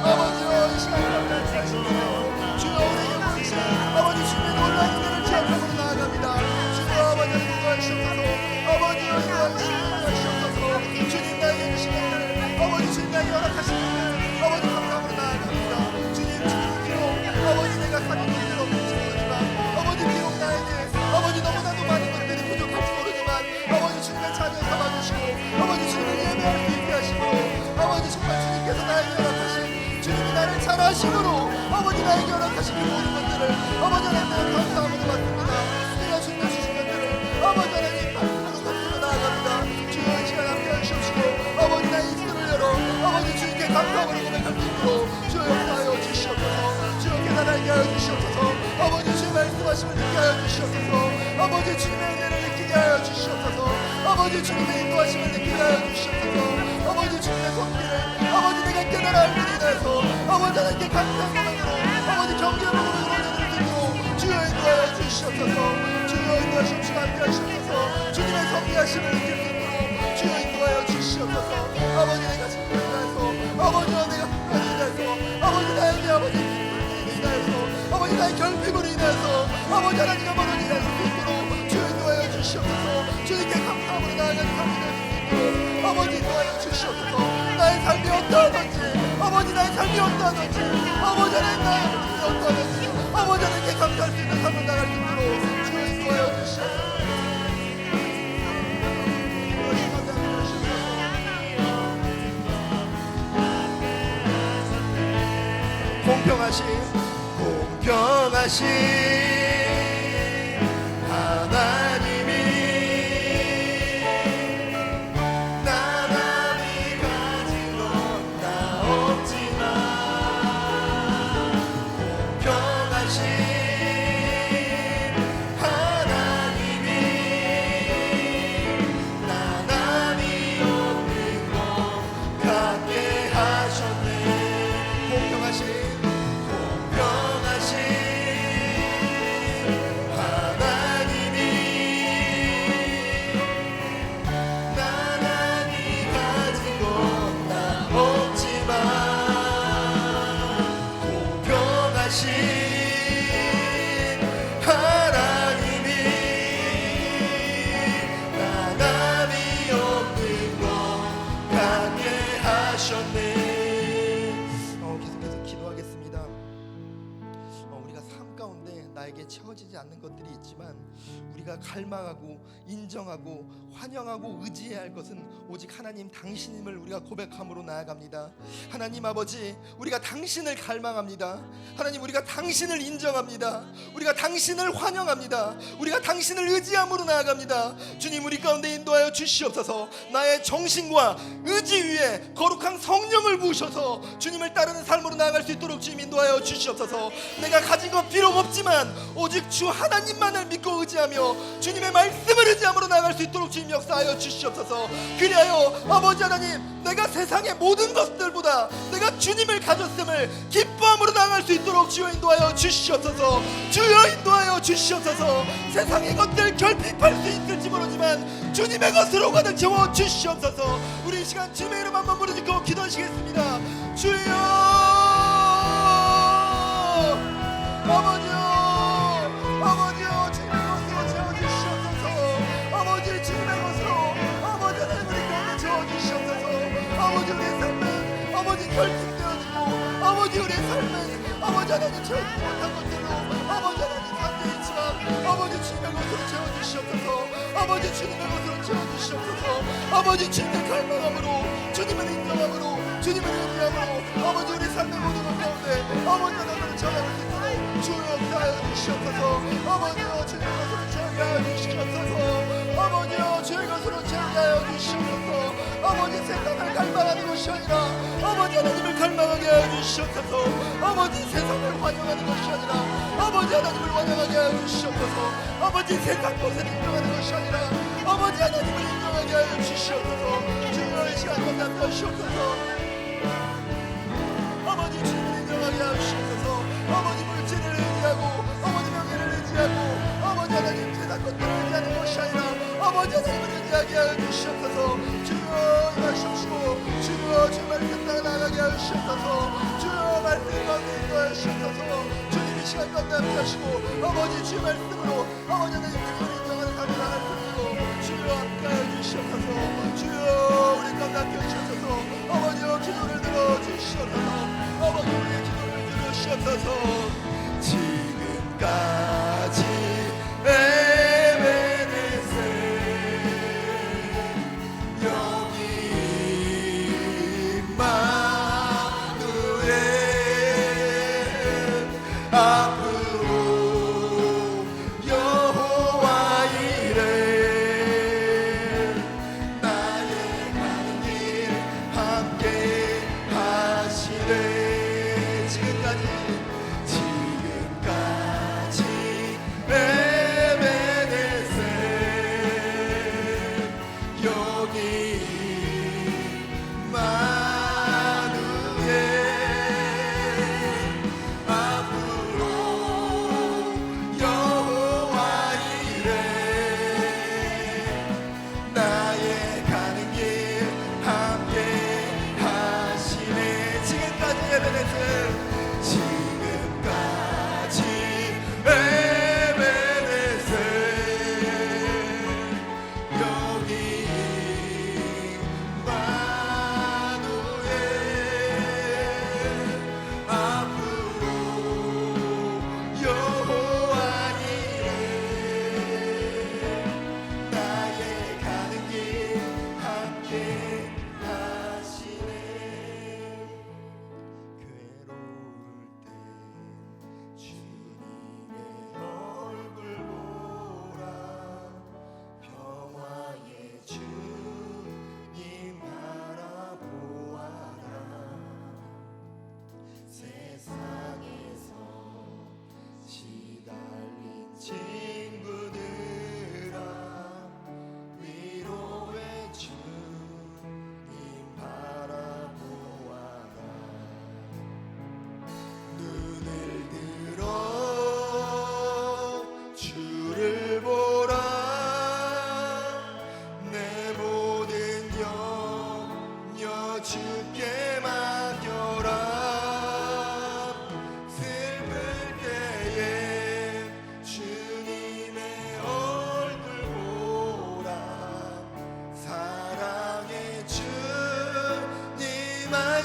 아버지여, 이 시간 감사합니다. 주여, 우리에게 주신 아버지 주님의 놀라운 은혜를 기억하고 나아갑니다. 주여, 아버지 인도하시옵소서. 아버지여, 인도하시옵소서. 주님, 나에게 주신 은혜를, 아버지 주님 나에게 허락하신 은혜를 아버지 감사함으로 나아갑니다. 주님, 비록 아버지 내가 가진 것들 없는지 모르지만, 아버지 비록 나에게 아버지 너무나도 많은 것들이 부족할지 모르지만, 아버지 주님의 자녀 삼아주시고 아버지 주님을 예배할 수 있게 하시고, 아버지 정말 주님께서 나에게 허락하신, 주님이 나를 잘 아심으로 아버지 나에게 허락하신 그 모든 것들을 아버지 하나님 감사함으로 받습니다. 내가 주님의 주신 것들을 아버지 하나님 감사함으로 나아갑니다. 주여, 이 시간 함께 하시옵시고 아버지 나의 입술을 열어 아버지 주님께 감사함으로 고백할 수 있도록 주여 역사하여 주시옵소서. 주여 깨달게 하여 주시옵소서. 아버지 주의 말씀하심을 듣게 하여 주시옵소서. 아버지 주님의 은혜를 느끼게 하여 주시옵소서. 아버지 주님의 인도하심을 느끼게 하여 주시옵소서. 아버지 주님의 손길을 아버지 내가 깨달아 알므로 인하여서 아버지 하나님께 감사한 마음으로 아버지 경외의 마음으로 올려드릴 수 있도록 주여 인도하여 주시옵소서. 주여 인도하시옵시고 함께 하시옵소서. 주님의 성리하심을 느낄 수 있도록 주여 인도하여 주시옵소서. 아버지 내가 진리로 인하여서 아버지와 내가 불편히 인하여서 아버지 나에게 아버지 기쁨으로 인하여서 아버지 나의 결핍으로 인하여서 아버지 하나님과 멀어지지 않을 수 있도록 주여 인도하여 주시옵소서. 주님께 감사함으로 나아가는 삶이 될 수 있도록 아버지 인도하여 주시옵소서. 나의 삶이 어떠하든지 아버지 나의 삶이 어떠하든지 아버지 하나님 나의 삶이 어떠하든지 아버지 하나님께 감사할 수 있는 삶을 나갈 수 있도록 주여 인도하여 주시옵소서. 공평하신 하나님이 나 남이 가진 건 다 없지만 공평하신 하나님이 나 남이 없는 것 같게 하셨네. 공평하신 하셨네. 계속해서 기도하겠습니다. 우리가 삶 가운데 나에게 채워지지 않는 것들이 있지만 우리가 갈망하고 인정하고 환영하고 의지해야 할 것은 오직 하나님 당신임을 우리가 고백함으로 나아갑니다. 하나님 아버지, 우리가 당신을 갈망합니다. 하나님, 우리가 당신을 인정합니다. 우리가 당신을 환영합니다. 우리가 당신을 의지함으로 나아갑니다. 주님, 우리 가운데 인도하여 주시옵소서. 나의 정신과 의지 위에 거룩한 성령을 부으셔서 주님을 따르는 삶으로 나아갈 수 있도록 주님 인도하여 주시옵소서. 내가 가진 것 비록 없지만 오직 주 하나님만을 믿고 의지하며 주님의 말씀을 의지함으로 나아갈 수 있도록 주님 역사하여 주시옵소서. 그리하여 아버지 하나님, 내가 세상의 모든 것들보다 내가 주님을 가졌음을 기뻐함으로 나아갈 수 있도록 주여 인도하여 주시옵소서. 주여 인도하여 주시옵소서. 세상의 것들 결핍할 수 있을지 모르지만 주님의 것으로 가득 채워 주시옵소서. 우리 이 시간 주님의 이름 한번 부르짖고 기도하시겠습니다. 주여 아버지요, 아버지요, 주님의 것으로 채워주시옵소서. 아버지, 주님의 것으로 아버지 하나님 우리 가운데 채워주시옵소서. 아버지, 우리의 삶은 아버지 결핍되어지고 아버지 우리의 삶은 아버지 하나님 채우지 못한 것들로 아버지 하나님 안되어있지만 아버지 주님의 것으로 채워주시옵소서. 아버지 주님의 것으로 채워주시옵소서. 아버지 주님의 갈망함으로 주님을 인정함으로 주님을 의지함으로 아버지 우리 삶의 모든 것 가운데 아버지 하나님을 전하고 있도록 주여 역사하여 주시옵소서. 아버지여, 주의 것으로 채우게 하여 주시옵소서. 아버지여, 주의 것으로 채우게 하여 주시옵소서. 아버지, 세상을 갈망하는 것이 아니라 아버지 하나님을 갈망하게 하여 주시옵소서. 아버지, 세상을 환영하는 것이 아니라 아버지 하나님을 환영하게 하여 주시옵소서. 아버지, 세상 것을 인정하는 것이 아니라 아버지 하나님을 인정하게 하여 주시옵소서. 주여 이 시간 건강하시옵소서. 아버지, 주님을 인정하게 하여 주시옵소서. 아버지, 물질을 의지하고 아버지 명예를 의지하고 아버지 하나님 세상 것들을 의지하는 것이 아니라 아버지 하나님을 의지하게 하여 주시옵소서. 주여 임하시옵시고 주여 주의 말씀 따라 나가게 하여 주시옵소서. 주여 말씀 가운데 인도하여 주시옵소서. 주님 이 시간 가운데 함께 하시고 아버지 주의 말씀으로 아버지 하나님 주님을 인정하는 삶을 나갈 수 있도록 주여 함께 하여 주시옵소서. 주여 우리 가운데 함께 하시옵소서. 아버지여, 기도를 들어주시옵소서. 아버지, 우리의 기도를 들으시옵소서. 지금까지 에베네셀 여기 임마누엘 앞으로 여호와 이레 나의 가는 길 함께 하시네. 지금까지 에베네셀 여기 임마누엘 앞으로 여호와 이레 나의 가는 길 함께 하시네. 지금까지 에베네셀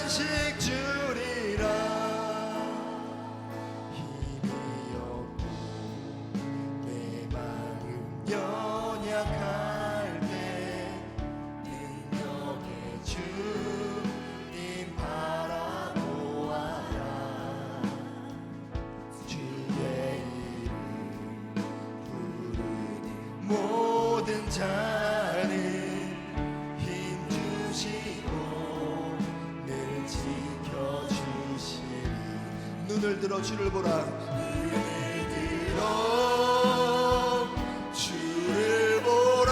안식 주리라. 힘이 없고 내 마음 연약할 때 능력의 주님 바라보아라. 주의 이름 부르는 모든 자는 힘주시고 늘 지켜주시리. 눈을 들어 주를 보라. 눈을 들어 주를 보라.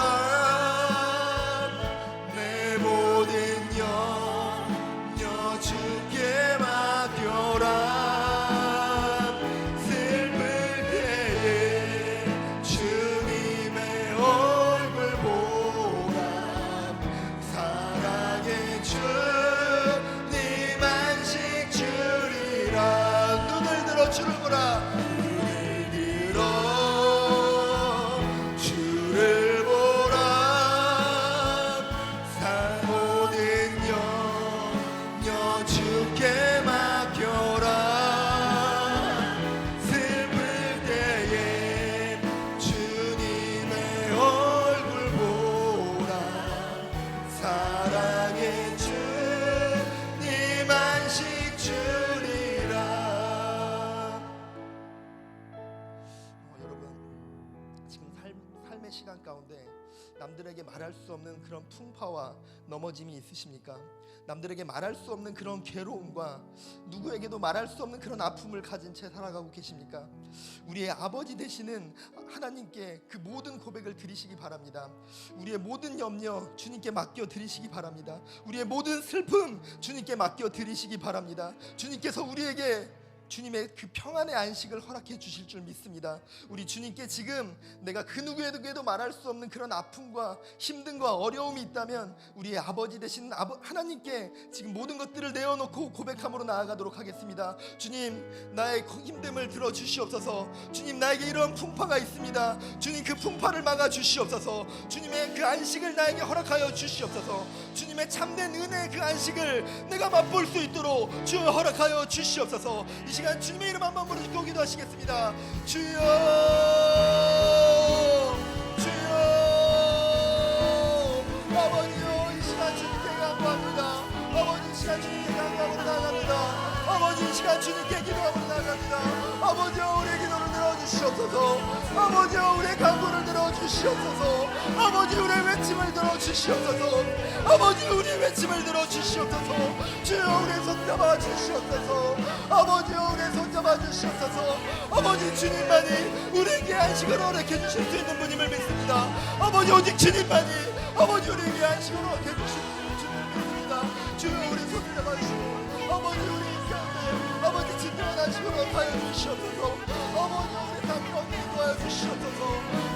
내 모든 염려 주께 맡겨라. 슬플 때에 주님의 얼굴 보라. 사랑의 주님 안식 주리라. 눈을 들어 주를 보라. 눈을 들어 주를 보라. 모든 염려 주께 맡겨라. 슬플 때에 주님의 얼굴 보라. 사랑의 주님 안식 주리라. 여러분, 지금 삶의 시간 가운데 남들에게 말할 수 없는 그런 풍파와 넘어짐이 있으십니까? 남들에게 말할 수 없는 그런 괴로움과 누구에게도 말할 수 없는 그런 아픔을 가진 채 살아가고 계십니까? 우리의 아버지 되시는 하나님께 그 모든 고백을 드리시기 바랍니다. 우리의 모든 염려 주님께 맡겨 드리시기 바랍니다. 우리의 모든 슬픔 주님께 맡겨 드리시기 바랍니다. 주님께서 우리에게 주님의 그 평안의 안식을 허락해 주실 줄 믿습니다. 우리 주님께 지금 내가 그 누구에게도 말할 수 없는 그런 아픔과 힘듦과 어려움이 있다면 우리의 아버지 되신 하나님께 지금 모든 것들을 내어놓고 고백함으로 나아가도록 하겠습니다. 주님, 나의 힘듦을 들어주시옵소서. 주님, 나에게 이런 풍파가 있습니다. 주님, 그 풍파를 막아주시옵소서. 주님의 그 안식을 나에게 허락하여 주시옵소서. 주님의 참된 은혜의 그 안식을 내가 맛볼 수 있도록 주여 허락하여 주시옵소서. 이 시간 주님의 이름 한번 부르시고 기도하시겠습니다. 주여, 주여, 아버지요, 이 시간 주님께 간구합니다. 아버지, 이 시간 주님께 간구하고 나갑니다. 아버지, 이 시간 주님께 기도하고 나갑니다. 아버지요, 우리의 기도를 들어주시옵소서. 아버지요, 우리의 간구를 들어주시옵소서. 아버지, 우리의 외침을 들어주시옵소서. 아버지, 우리의 외침을 들어주시옵소서. 주여, 우리의 손 잡아주시옵소서. 아버지요, 우리의 손 잡아주시옵소서. 아버지, 주님만이 우리에게 안식을 허락해 주실 수 있는 분임을 믿습니다. 아버지, 오직 주님만이 아버지 우리에게 안식을 허락해 주실 주님을 믿습니다. 주여, 우리 손을 잡아주시고 아버지, 우리 가운데 아버지 진정한 안식을 허락하여 주시옵소서. 아버지, 우리 삶 가운데 인도하여 주시옵소서.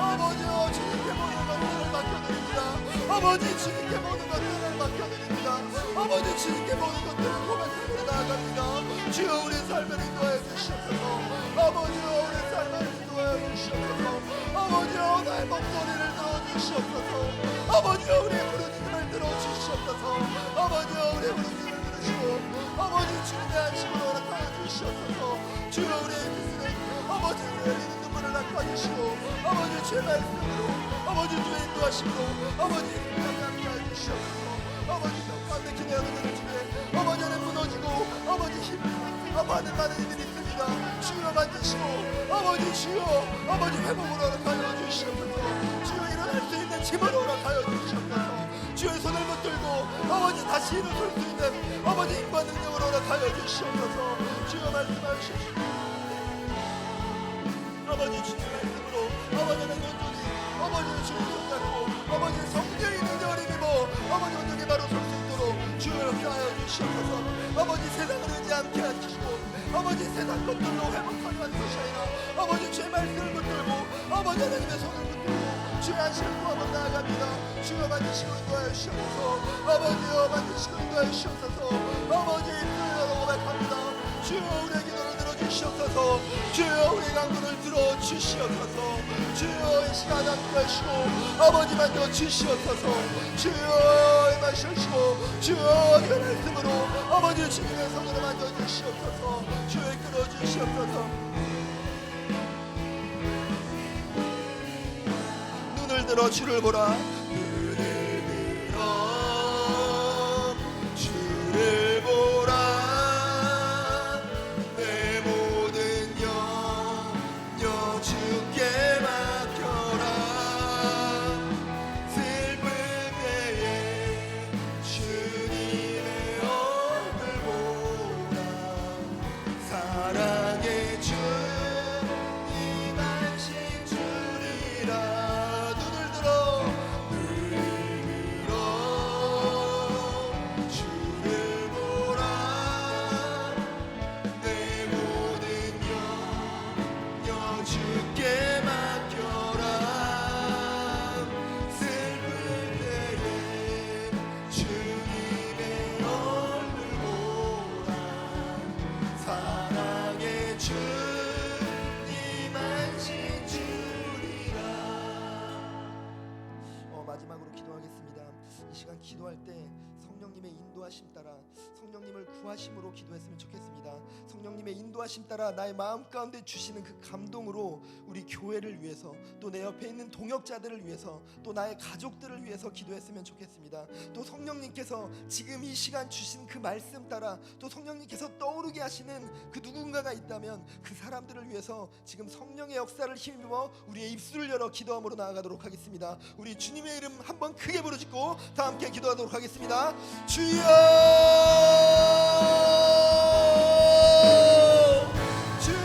아버지요, 주님께 모든 것들을 맡겨드립니다. 아버지, 주님께 모든 것들을 맡겨드립니다. 아버지, 주님께 모든 것들을 고백하며 나아갑니다. 주여, 우리 삶을 인도하여 주시옵소서. 아버지요, 우리 삶을 인도하여 주시옵소서. 아버지요, 나의 목소리를 들어주시옵소서. 아버지요, 우리의 부르짖음을 들어주시옵소서. 아버지요, 우리의 부르짖음을 들으시고 아버지, 주님의 안식을 허락하여 주시옵소서. 주여, 우리의 믿음은 아버지, 흘리는 눈물을 닦아주시고 아버지, 주의 말씀으로 아버지, 주의 인도하심으로 아버지, 하게 하여 주시옵소서. 아버지, 가운데 기대하는 그 중에 아버지 안에 무너지고 아버지 힘 아파하는 많은 이들이 있습니다. 주여, 만지시고 아버지, 주여 아버지, 회복을 허락하여 주시옵소서. 주여, 일어날 수 있는 힘을 허락하여 주시옵소서. 주의 손을 붙들고 아버지, 다시 일어설 수 있는 아버지, 힘과 능력을 허락하여 주시옵소서. 주여, 말씀하시옵소서. 아버지, 주님의 말씀으로 아버지는 온전히 아버지는 주의 손잡고 아버지, 성령의 능력을 힘입어 아버지, 온전히 바로 설 수 있도록 주여 역사하여 주시옵소서. 아버지, 세상을 의지 않게 하시고 아버지, 세상 것들로 회복하게 하는 것이 아니라 아버지, 주의 말씀을 붙들고 아버지, 하나님의 손을 붙들고 주의 안식을 구하며 나아갑니다. 주여, 만지시고 인도하여 주시옵소서. 아버지여, 만지시고 인도하여 주시옵소서. 아버지, 주여 고백합니다. 주여, 우리의 기도를 들어주시옵소서. 주시옵소서. 주여 우리 간구를 들어 주시옵소서. 주여 이 시간 함께하시고 아버지 만져 주시옵소서. 주여 임하시옵시고 주여 그 말씀으로 아버지 주님의 손으로 만져 주시옵소서. 주여 이끌어 주시옵소서. 눈을 들어 주를 보라. 눈을 들어 주를 보라. 내 모든 염려 주께 맡겨라. 슬플 때에 주님의 얼굴 보라. 사랑의 주님 안식 주리라. 눈을 들어 주를 보라. 내 모든 염려 주께 맡겨라. 슬플 때에 주님의 얼굴 보라. 사랑의 주님 안식 주리라. 마지막으로 기도하겠습니다. 이 시간 기도할 때 성령님의 인도하심 따라 성령님을 구하심으로 기도했으면 좋겠습니다. 성령님의 인도하심 따라 나의 마음 가운데 주시는 그 감동으로 우리 교회를 위해서 또 내 옆에 있는 동역자들을 위해서 또 나의 가족들을 위해서 기도했으면 좋겠습니다. 또 성령님께서 지금 이 시간 주신 그 말씀 따라 또 성령님께서 떠오르게 하시는 그 누군가가 있다면 그 사람들을 위해서 지금 성령의 역사를 힘입어 우리의 입술을 열어 기도함으로 나아가도록 하겠습니다. 우리 주님의 이름 한번 크게 부르짖고 다 함께 기도하도록 하겠습니다. 주여 주여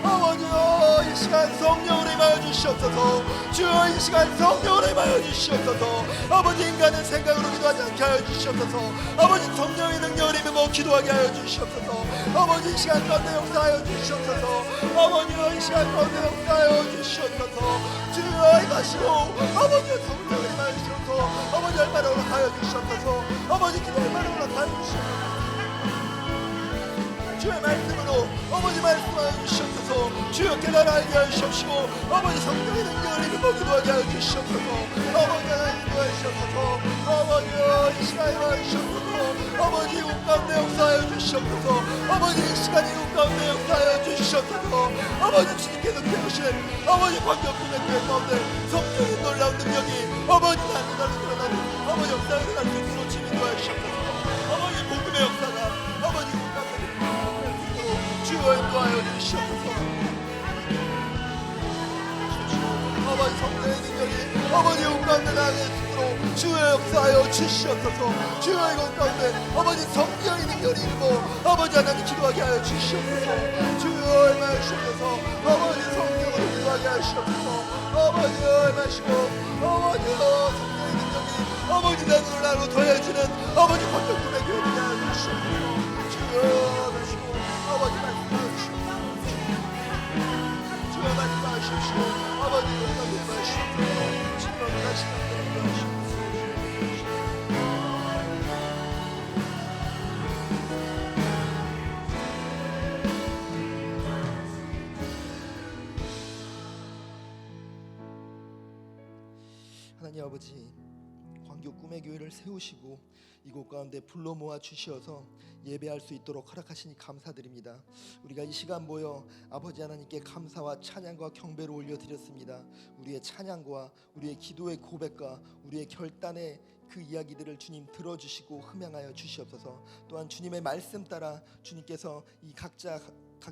아버지여 이 시간 성령으로 임하여 주시옵소서. 주여 이 시간 성령으로 임하여 주시옵소서. 아버지 인간의 생각으로 기도하지 않게 하여 주시옵소서. 아버지 성령의 능력을 입어 기도하게 하여 주시옵소서. 아버지 이 시간 가운데 역사하여 주시옵소서. 아버지여 이 시간 가운데 역사하여 주시옵소서. 주여 임하시고 아버지 성령을 임하여 주시옵소서. 아버지 얼마나 허락하여 주시옵소서. 아버지 기도 얼마나 허락하여 주시옵소서. 주의 말씀으로 아버지 말씀하여 주시옵소서. 주여 깨달아 알게 하여 주시옵시고 아버지 성령의 능력을 입어 기도하게 하여 주시옵소서. 아버지 하나님 인도하여 주시옵소서. 아버지여 이 시간에 임하여 주시옵소서. 아버지 이웃 가운데 역사하여 주시옵소서. 아버지 이 시간에 이웃 가운데 역사하여 주시옵소서. 아버지 주님께서 깨우신 아버지 광경품의 교회 가운데 성령의 놀라운 능력이 아버지 나를 드러나는 아버지 역사를 할 수 있도록 주님 인도하여 주시옵소서. 아버지 복음의 역사가 아버지 이웃 가운데 주여 인도하여 주시옵소서. 아버지 성령의 능력이 아버지 이곳 가운데 나가게 되도록 주여 역사하여 주시옵소서. 주여 이곳 가운데 아버지 성령의 능력이 있고 아버지 하나님 기도하게 하여 주시옵소서. 주여 임하여 주시옵소서. 아버지 성령으로 기도하게 하여 주시옵소서. 아버지 임하시고 아버지여 성령의 능력이 아버지 내 눈을 나로 더해주는 아버지 권력군의 교회를 하여 주시옵소서. 주여 임하시고 아버지 말씀하여 주시옵소서. 주여 말씀하여 주시옵소서. 아버지 영광을 임하시옵소서. 주님을 다시 한번 임하시옵소서. 하나님 아버지 광교 꿈의 교회를 세우시고 이곳 가운데 불러 모아 주시어서 예배할 수 있도록 허락하시니 감사드립니다. 우리가 이 시간 모여 아버지 하나님께 감사와 찬양과 경배를 올려드렸습니다. 우리의 찬양과 우리의 기도의 고백과 우리의 결단의 그 이야기들을 주님 들어주시고 흠양하여 주시옵소서. 또한 주님의 말씀 따라 주님께서 이 각자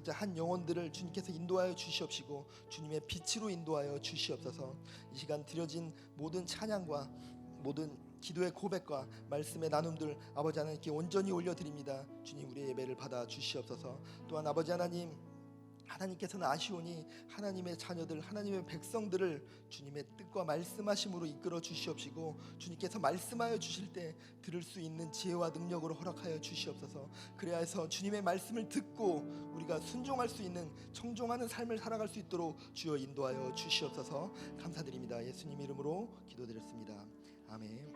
한 영혼들을 주님께서 인도하여 주시옵시고 주님의 빛으로 인도하여 주시옵소서. 이 시간 드려진 모든 찬양과 모든 기도의 고백과 말씀의 나눔들 아버지 하나님께 온전히 올려드립니다. 주님 우리의 예배를 받아 주시옵소서. 또한 아버지 하나님께서는 아시오니 하나님의 자녀들 하나님의 백성들을 주님의 뜻과 말씀하심으로 이끌어 주시옵시고 주님께서 말씀하여 주실 때 들을 수 있는 지혜와 능력으로 허락하여 주시옵소서. 그래야 해서 주님의 말씀을 듣고 우리가 순종할 수 있는 청종하는 삶을 살아갈 수 있도록 주여 인도하여 주시옵소서. 감사드립니다. 예수님 이름으로 기도드렸습니다. 아멘.